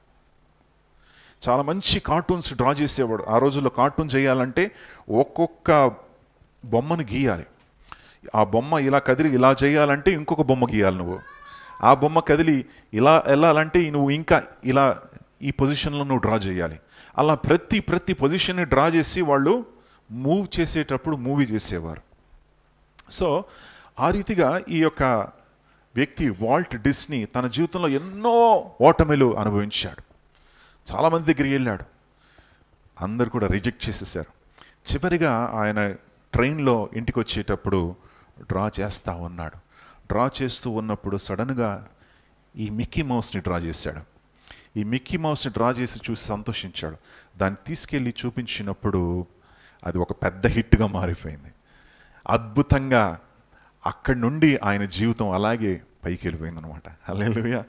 చాలా మంచి కార్టూన్స్ డ్రా చేసేవాడు. ఆ రోజుల్లో కార్టూన్ చేయాలంటే ఒక్కొక్క బొమ్మను గీయాలి. ఆ బొమ్మ ఇలా కదిలి ఇలా చేయాలంటే ఇంకొక బొమ్మ గీయాలి నువ్వు. ఆ బొమ్మ కదిలి ఇలా వెళ్ళాలంటే నువ్వు ఇంకా ఇలా ఈ పొజిషన్లో నువ్వు డ్రా చేయాలి. అలా ప్రతి పొజిషన్ని డ్రా చేసి వాళ్ళు మూవ్ చేసేటప్పుడు మూవీ చేసేవారు. సో ఆ రీతిగా ఈ యొక్క వ్యక్తి వాల్ట్ డిస్నీ తన జీవితంలో ఎన్నో ఓటమిలు అనుభవించాడు. చాలామంది దగ్గరికి వెళ్ళాడు, అందరు కూడా రిజెక్ట్ చేసేసారు. చివరిగా ఆయన ట్రైన్లో ఇంటికి వచ్చేటప్పుడు డ్రా చేస్తూ ఉన్నాడు. డ్రా చేస్తూ ఉన్నప్పుడు సడన్గా ఈ మిక్కీ మౌస్ని డ్రా చేశాడు. ఈ మిక్కీ మౌస్ని డ్రా చేసి చూసి సంతోషించాడు. దాన్ని తీసుకెళ్ళి చూపించినప్పుడు అది ఒక పెద్ద హిట్గా మారిపోయింది. అద్భుతంగా అక్కడి నుండి ఆయన జీవితం అలాగే పైకి వెళ్ళిపోయింది అనమాట. హల్లెలూయా.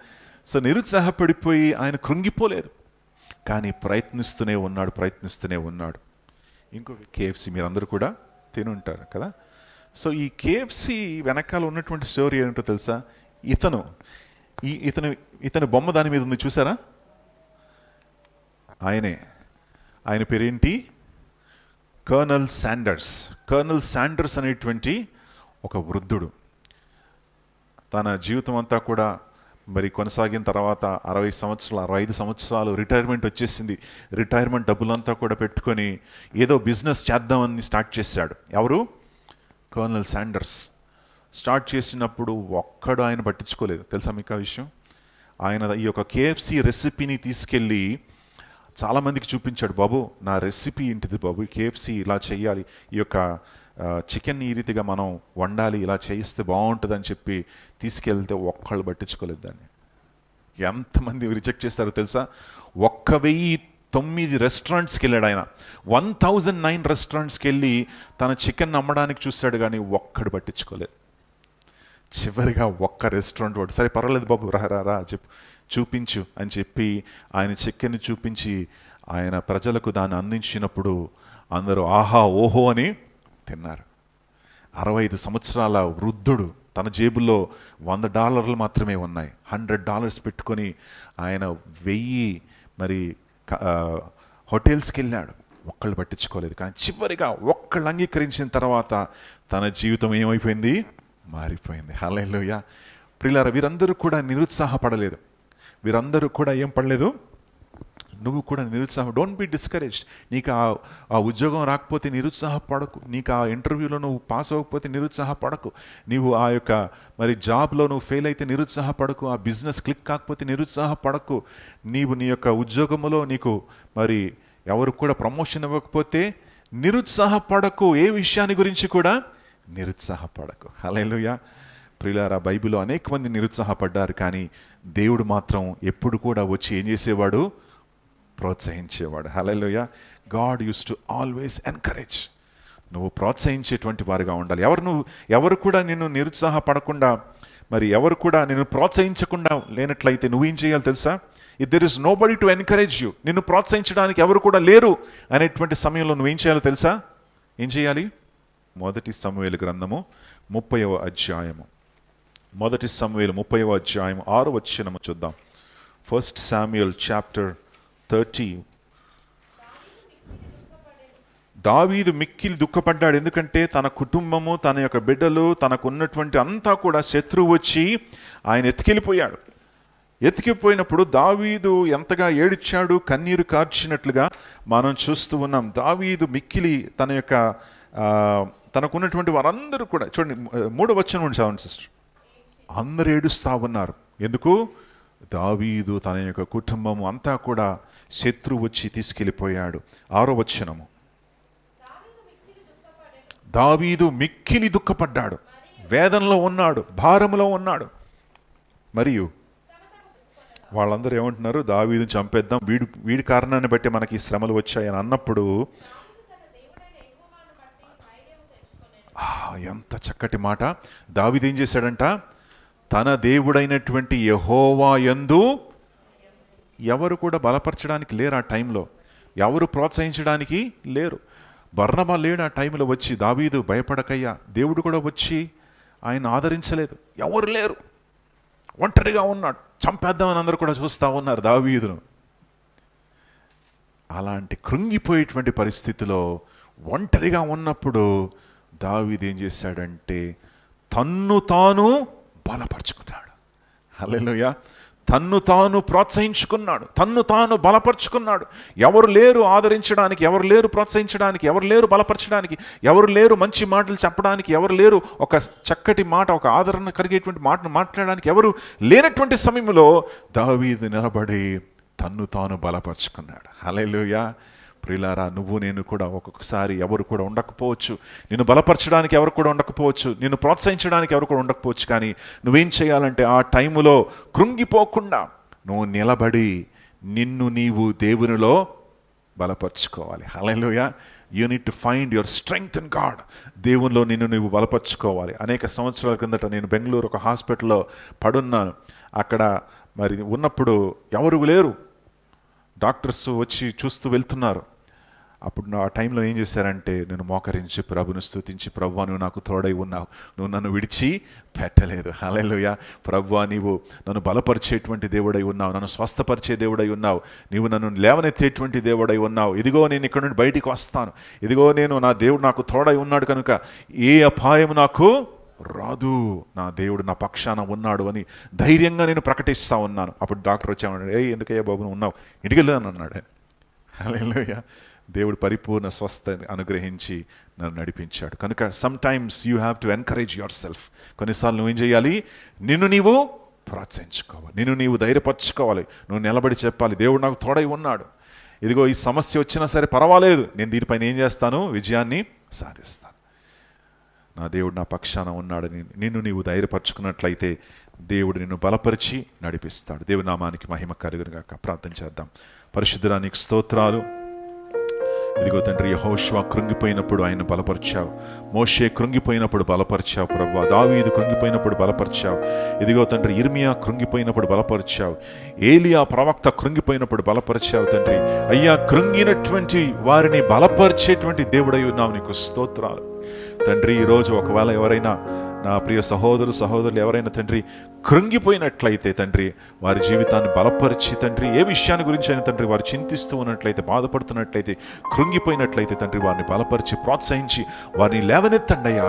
సో నిరుత్సాహపడిపోయి ఆయన కృంగిపోలేదు, కానీ ప్రయత్నిస్తూనే ఉన్నాడు. ఇంకో KFC మీరందరూ కూడా తిని ఉంటారు కదా. సో ఈ KFC వెనకాల ఉన్నటువంటి స్టోరీ ఏంటో తెలుసా? ఇతను బొమ్మ దాని మీద ఉంది, చూసారా? ఆయన పేరేంటి? కర్నల్ శాండర్స్ అనేటువంటి ఒక వృద్ధుడు. తన జీవితం అంతా కూడా మరి కొనసాగిన తర్వాత 65 సంవత్సరాలు రిటైర్మెంట్ వచ్చేసింది. రిటైర్మెంట్ డబ్బులంతా కూడా పెట్టుకొని ఏదో బిజినెస్ చేద్దామని స్టార్ట్ చేశాడు. ఎవరు? Colonel Sanders. స్టార్ట్ చేసినప్పుడు ఒక్కడు ఆయన పట్టించుకోలేదు. తెలుసా మీకు ఆ విషయం? ఆయన ఈ యొక్క KFC రెసిపీని తీసుకెళ్ళి చాలామందికి చూపించాడు. బాబు, నా రెసిపీ ఏంటిది బాబు, KFC ఇలా చేయాలి, ఈ యొక్క చికెన్ ఈ రీతిగా మనం వండాలి, ఇలా చేయిస్తే బాగుంటుందని చెప్పి తీసుకెళ్తే ఒక్కళ్ళు పట్టించుకోలేదు దాన్ని. ఎంతమంది రిజెక్ట్ చేస్తారో తెలుసా? 1009 రెస్టారెంట్స్కి వెళ్ళాడు ఆయన. 1009 రెస్టారెంట్స్కి వెళ్ళి తన చికెన్ అమ్మడానికి చూశాడు, కానీ ఒక్కడు పట్టించుకోలేదు. చివరిగా ఒక్క రెస్టారెంట్ వాడు, సరే పర్వాలేదు బాబు రా చెప్పు చూపించు అని చెప్పి ఆయన చికెన్ చూపించి ఆయన ప్రజలకు దాన్ని అందించినప్పుడు అందరూ ఆహా ఓహో అని తిన్నారు. 65 సంవత్సరాల వృద్ధుడు, తన జేబుల్లో $100 మాత్రమే ఉన్నాయి. $100 పెట్టుకొని ఆయన 1000 మరి హోటల్స్కి వెళ్ళాడు, ఒక్కళ్ళు పట్టించుకోలేదు. కానీ చివరిగా ఒక్కళ్ళు అంగీకరించిన తర్వాత తన జీవితం ఏమైపోయింది? మారిపోయింది. హల్లెలూయా. ప్రియులారా, వీరందరూ కూడా నిరుత్సాహపడలేదు, వీరందరూ కూడా ఏం పడలేదు. నువ్వు కూడా నిరుత్సాహం, డోంట్ బి డిస్కరేజ్డ్. నీకు ఆ ఉద్యోగం రాకపోతే నిరుత్సాహపడకు, నీకు ఆ ఇంటర్వ్యూలో నువ్వు పాస్ అవ్వకపోతే నిరుత్సాహపడకు, నీవు ఆ యొక్క మరి జాబ్లో నువ్వు ఫెయిల్ అయితే నిరుత్సాహపడకు, ఆ బిజినెస్ క్లిక్ కాకపోతే నిరుత్సాహపడకు, నీవు నీ యొక్క ఉద్యోగంలో నీకు మరి ఎవరు కూడా ప్రమోషన్ ఇవ్వకపోతే నిరుత్సాహపడకు, ఏ విషయాన్ని గురించి కూడా నిరుత్సాహపడకు. హల్లెలూయా. ప్రియులారా, బైబిల్లో అనేక మంది నిరుత్సాహపడ్డారు, కానీ దేవుడు మాత్రం ఎప్పుడు కూడా వచ్చి ఏం చేసేవాడు? ప్రోత్సహించేవాడు. Hallelujah. God used to always encourage. నువ్వు ప్రోత్సహించేటువంటి వారిగా ఉండాలి. ఎవరు కూడా నిన్ను నిరుత్సాహపడకుండా, మరి ఎవరు కూడా నిన్ను ప్రోత్సహించకుండా లేనట్లయితే నువ్వేం చేయాలి తెలుసా? If there is nobody to encourage you, నిన్ను ప్రోత్సహించడానికి ఎవరు కూడా లేరు అనేటువంటి సమయంలో నువ్వేం చేయాలో తెలుసా? ఏం చేయాలి? 1 సమూయేలు గ్రంథము 30వ అధ్యాయము, 1 సమూయేలు 30వ అధ్యాయం 6వ వచనము చూద్దాం. 1 Samuel chapter 30. దావీదు మిక్కిలి దుఃఖపడ్డాడు, ఎందుకంటే తన కుటుంబము, తన యొక్క బిడ్డలు, తనకున్నటువంటి అంతా కూడా శత్రువు వచ్చి ఆయన ఎత్తుకెళ్ళిపోయాడు. ఎత్తుకెళ్ళిపోయినప్పుడు దావీదు ఎంతగా ఏడ్చాడు, కన్నీరు కార్చినట్లుగా మనం చూస్తూ ఉన్నాం. దావీదు మిక్కిలి తన యొక్క తనకున్నటువంటి వారందరూ కూడా చూడండి, 3వ వచనం చదవండి సిస్టర్. అందరూ ఏడుస్తూ ఉన్నారు. ఎందుకు? దావీదు తన యొక్క కుటుంబం అంతా కూడా శత్రువు వచ్చి తీసుకెళ్ళిపోయాడు. 6వ వచనము, దావీదు మిక్కిలి దుఃఖపడ్డాడు, వేదనలో ఉన్నాడు, భారంలో ఉన్నాడు. మరియు వాళ్ళందరూ ఏమంటున్నారు? దావీదుని చంపేద్దాం, వీడి కారణాన్ని బట్టి మనకి శ్రమలు వచ్చాయని అన్నప్పుడు ఎంత చక్కటి మాట. దావీదు ఏం చేశాడంట? తన దేవుడైనటువంటి యెహోవా యందు ఎవరు కూడా బలపరచడానికి లేరు ఆ టైంలో, ఎవరు ప్రోత్సహించడానికి లేరు. బర్నబా లేడు ఆ టైంలో వచ్చి, దావీదు భయపడకయ్యా, దేవుడు కూడా వచ్చి ఆయన ఆదరించలేదు, ఎవరు లేరు, ఒంటరిగా ఉన్నాడు, చంపేద్దామని అందరూ కూడా చూస్తూ ఉన్నారు దావీదును. అలాంటి కృంగిపోయేటువంటి పరిస్థితిలో ఒంటరిగా ఉన్నప్పుడు దావీదు ఏం చేశాడంటే తన్ను తాను బలపరుచుకున్నాడు. హల్లెలూయా. తన్ను తాను ప్రోత్సహించుకున్నాడు, తన్ను తాను బలపరుచుకున్నాడు. ఎవరు లేరు ఆదరించడానికి, ఎవరు లేరు ప్రోత్సహించడానికి, ఎవరు లేరు బలపరచడానికి, ఎవరు లేరు మంచి మాటలు చెప్పడానికి, ఎవరు లేరు ఒక చక్కటి మాట, ఒక ఆదరణ కలిగేటువంటి మాటను మాట్లాడడానికి ఎవరు లేనటువంటి సమయంలో దావీదు నిలబడి తన్ను తాను బలపరుచుకున్నాడు. హల్లెలూయా. ప్రియులారా, నువ్వు నేను కూడా ఒక్కొక్కసారి ఎవరు కూడా ఉండకపోవచ్చు, నిన్ను బలపరచడానికి ఎవరు కూడా ఉండకపోవచ్చు, నిన్ను ప్రోత్సహించడానికి ఎవరు కూడా ఉండకపోవచ్చు, కానీ నువ్వేం చేయాలంటే ఆ టైములో కృంగిపోకుండా నువ్వు నిలబడి నిన్ను నీవు దేవునిలో బలపరుచుకోవాలి. Hallelujah. You need to find your strength in God. దేవునిలో నిన్ను నువ్వు బలపరుచుకోవాలి. అనేక సంవత్సరాల కిందట నేను బెంగళూరు ఒక హాస్పిటల్లో పడున్నాను. అక్కడ మరి ఉన్నప్పుడు ఎవరు లేరు, డాక్టర్స్ వచ్చి చూస్తూ వెళ్తున్నారు. అప్పుడు ఆ టైంలో ఏం చేశారంటే నేను మోకరించి ప్రభుని స్తుతించి, ప్రభువా నువ్వు నాకు తోడై ఉన్నావు, నువ్వు నన్ను విడిచి పెట్టలేదు. హల్లెలూయా. ప్రభువా నీవు నన్ను బలపరిచేటువంటి దేవుడై ఉన్నావు, నన్ను స్వస్థపరిచే దేవుడై ఉన్నావు, నీవు నన్ను లేవనెత్తేటువంటి దేవుడై ఉన్నావు. ఇదిగో నేను ఇక్కడ నుండి బయటికి వస్తాను, ఇదిగో నా దేవుడు నాకు తోడై ఉన్నాడు కనుక ఏ అపాయం నాకు రాదు, నా దేవుడు నా పక్షాన ఉన్నాడు అని ధైర్యంగా నేను ప్రకటిస్తూ ఉన్నాను. అప్పుడు డాక్టర్ వచ్చామన్నాడు, ఎందుకయ్యా బాబు నువ్వు ఉన్నావు, ఇంటికి అని అన్నాడు. హల్లెలూయా. దేవుడు పరిపూర్ణ స్వస్థ అనుగ్రహించి నన్ను నడిపించాడు. కనుక some times you have to encourage your self. కొన్నిసార్లు నువ్వేం చేయాలి? నిన్ను నీవు ప్రోత్సహించుకోవాలి, నిన్ను నీవు ధైర్యపరచుకోవాలి, నువ్వు నిలబడి చెప్పాలి, దేవుడు నాకు తోడై ఉన్నాడు, ఇదిగో ఈ సమస్య వచ్చినా సరే పర్వాలేదు, నేను దీనిపైన ఏం చేస్తాను? విజయాన్ని సాధిస్తాను. నా దేవుడు నా పక్షాన ఉన్నాడని నిన్ను నీవు ధైర్యపరచుకున్నట్లయితే దేవుడు నిన్ను బలపరిచి నడిపిస్తాడు. దేవుని నామానికి మహిమ కలుగును గాక. ప్రార్థన చేద్దాం. పరిశుద్ధుడా నీకు స్తోత్రాలు. ఇదిగో తండ్రి, యెహోషువ కృంగిపోయినప్పుడు ఆయన బలపరిచావు, మోషే కృంగిపోయినప్పుడు బలపరిచావు ప్రభువా, దావీదు కృంగిపోయినప్పుడు బలపరిచావు. ఇదిగో తండ్రి, ఇర్మియా కృంగిపోయినప్పుడు బలపరిచావు, ఏలియా ప్రవక్త కృంగిపోయినప్పుడు బలపరిచావు తండ్రి. అయ్యా, కృంగినటువంటి వారిని బలపరిచేటువంటి దేవుడై ఉన్నావు, నీకు స్తోత్రాలు తండ్రి. ఈరోజు ఒకవేళ ఎవరైనా నా ప్రియ సహోదరులు ఎవరైనా తండ్రి కృంగిపోయినట్లయితే తండ్రి, వారి జీవితాన్ని బలపరిచి తండ్రి, ఏ విషయాన్ని గురించి అయినా తండ్రి వారు చింతిస్తూ ఉన్నట్లయితే, బాధపడుతున్నట్లయితే, కృంగిపోయినట్లయితే తండ్రి వారిని బలపరిచి ప్రోత్సహించి వారిని లేవనెత్తండి అయ్యా.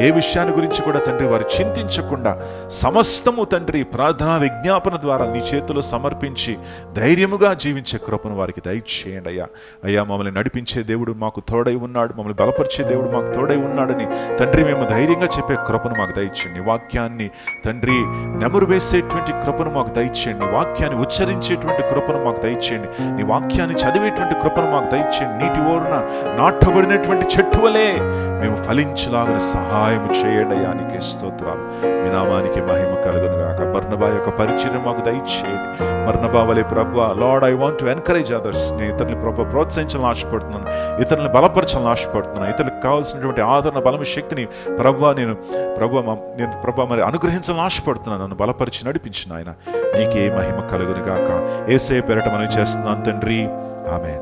ఏ విషయాన్ని గురించి కూడా తండ్రి వారు చింతించకుండా సమస్తము తండ్రి ప్రార్థనా విజ్ఞాపన ద్వారా నీ చేతిలో సమర్పించి ధైర్యముగా జీవించే కృపను వారికి దయచేయండి అయ్యా. అయ్యా, మమ్మల్ని నడిపించే దేవుడు మాకు తోడై ఉన్నాడు, మమ్మల్ని బలపరిచే దేవుడు మాకు తోడై ఉన్నాడని తండ్రి మేము ధైర్యంగా చెప్పే కృపను మాకు దయచేయండి. వాక్యాన్ని తండ్రి నెమరు వేసేటువంటి కృపను మాకు దయచేయండి. వాక్యాన్ని ఉచ్చరించేటువంటి కృపను మాకు దయచేయండి. నీ వాక్యాన్ని చదివేటువంటి కృపను మాకు దయచేయండి. నీటి ఓరున నాటబడినటువంటి చెట్టు వలె మేము ఫలించలాగిన సహాయం చేయండి అయ్యా. నీకే స్తోత్రాలు. మీ నామానికి మహిమ కలుగును గాక. బర్నబా యొక్క పరిచయం మాకు దయచేయండి. బర్నబా వలె ప్రభువా, lord I want to encourage others. నేను ఇతరులని ప్రభు ప్రోత్సహించాలని ఆశపడుతున్నాను, ఇతరులను బలపరచాలని ఆశపడుతున్నాను. ఇతరులకు కావాల్సినటువంటి ఆదరణ, బలము, శక్తిని ప్రభువా నేను మరి అనుగ్రహించాలని ఆశపడుతున్నాను. నన్ను బలపరిచి నడిపించిన ఆయన నీకే మహిమ కలుగును గాక. యేసయ్య పేరట మనం చేస్తున్నాను తండ్రి. ఆమేన్.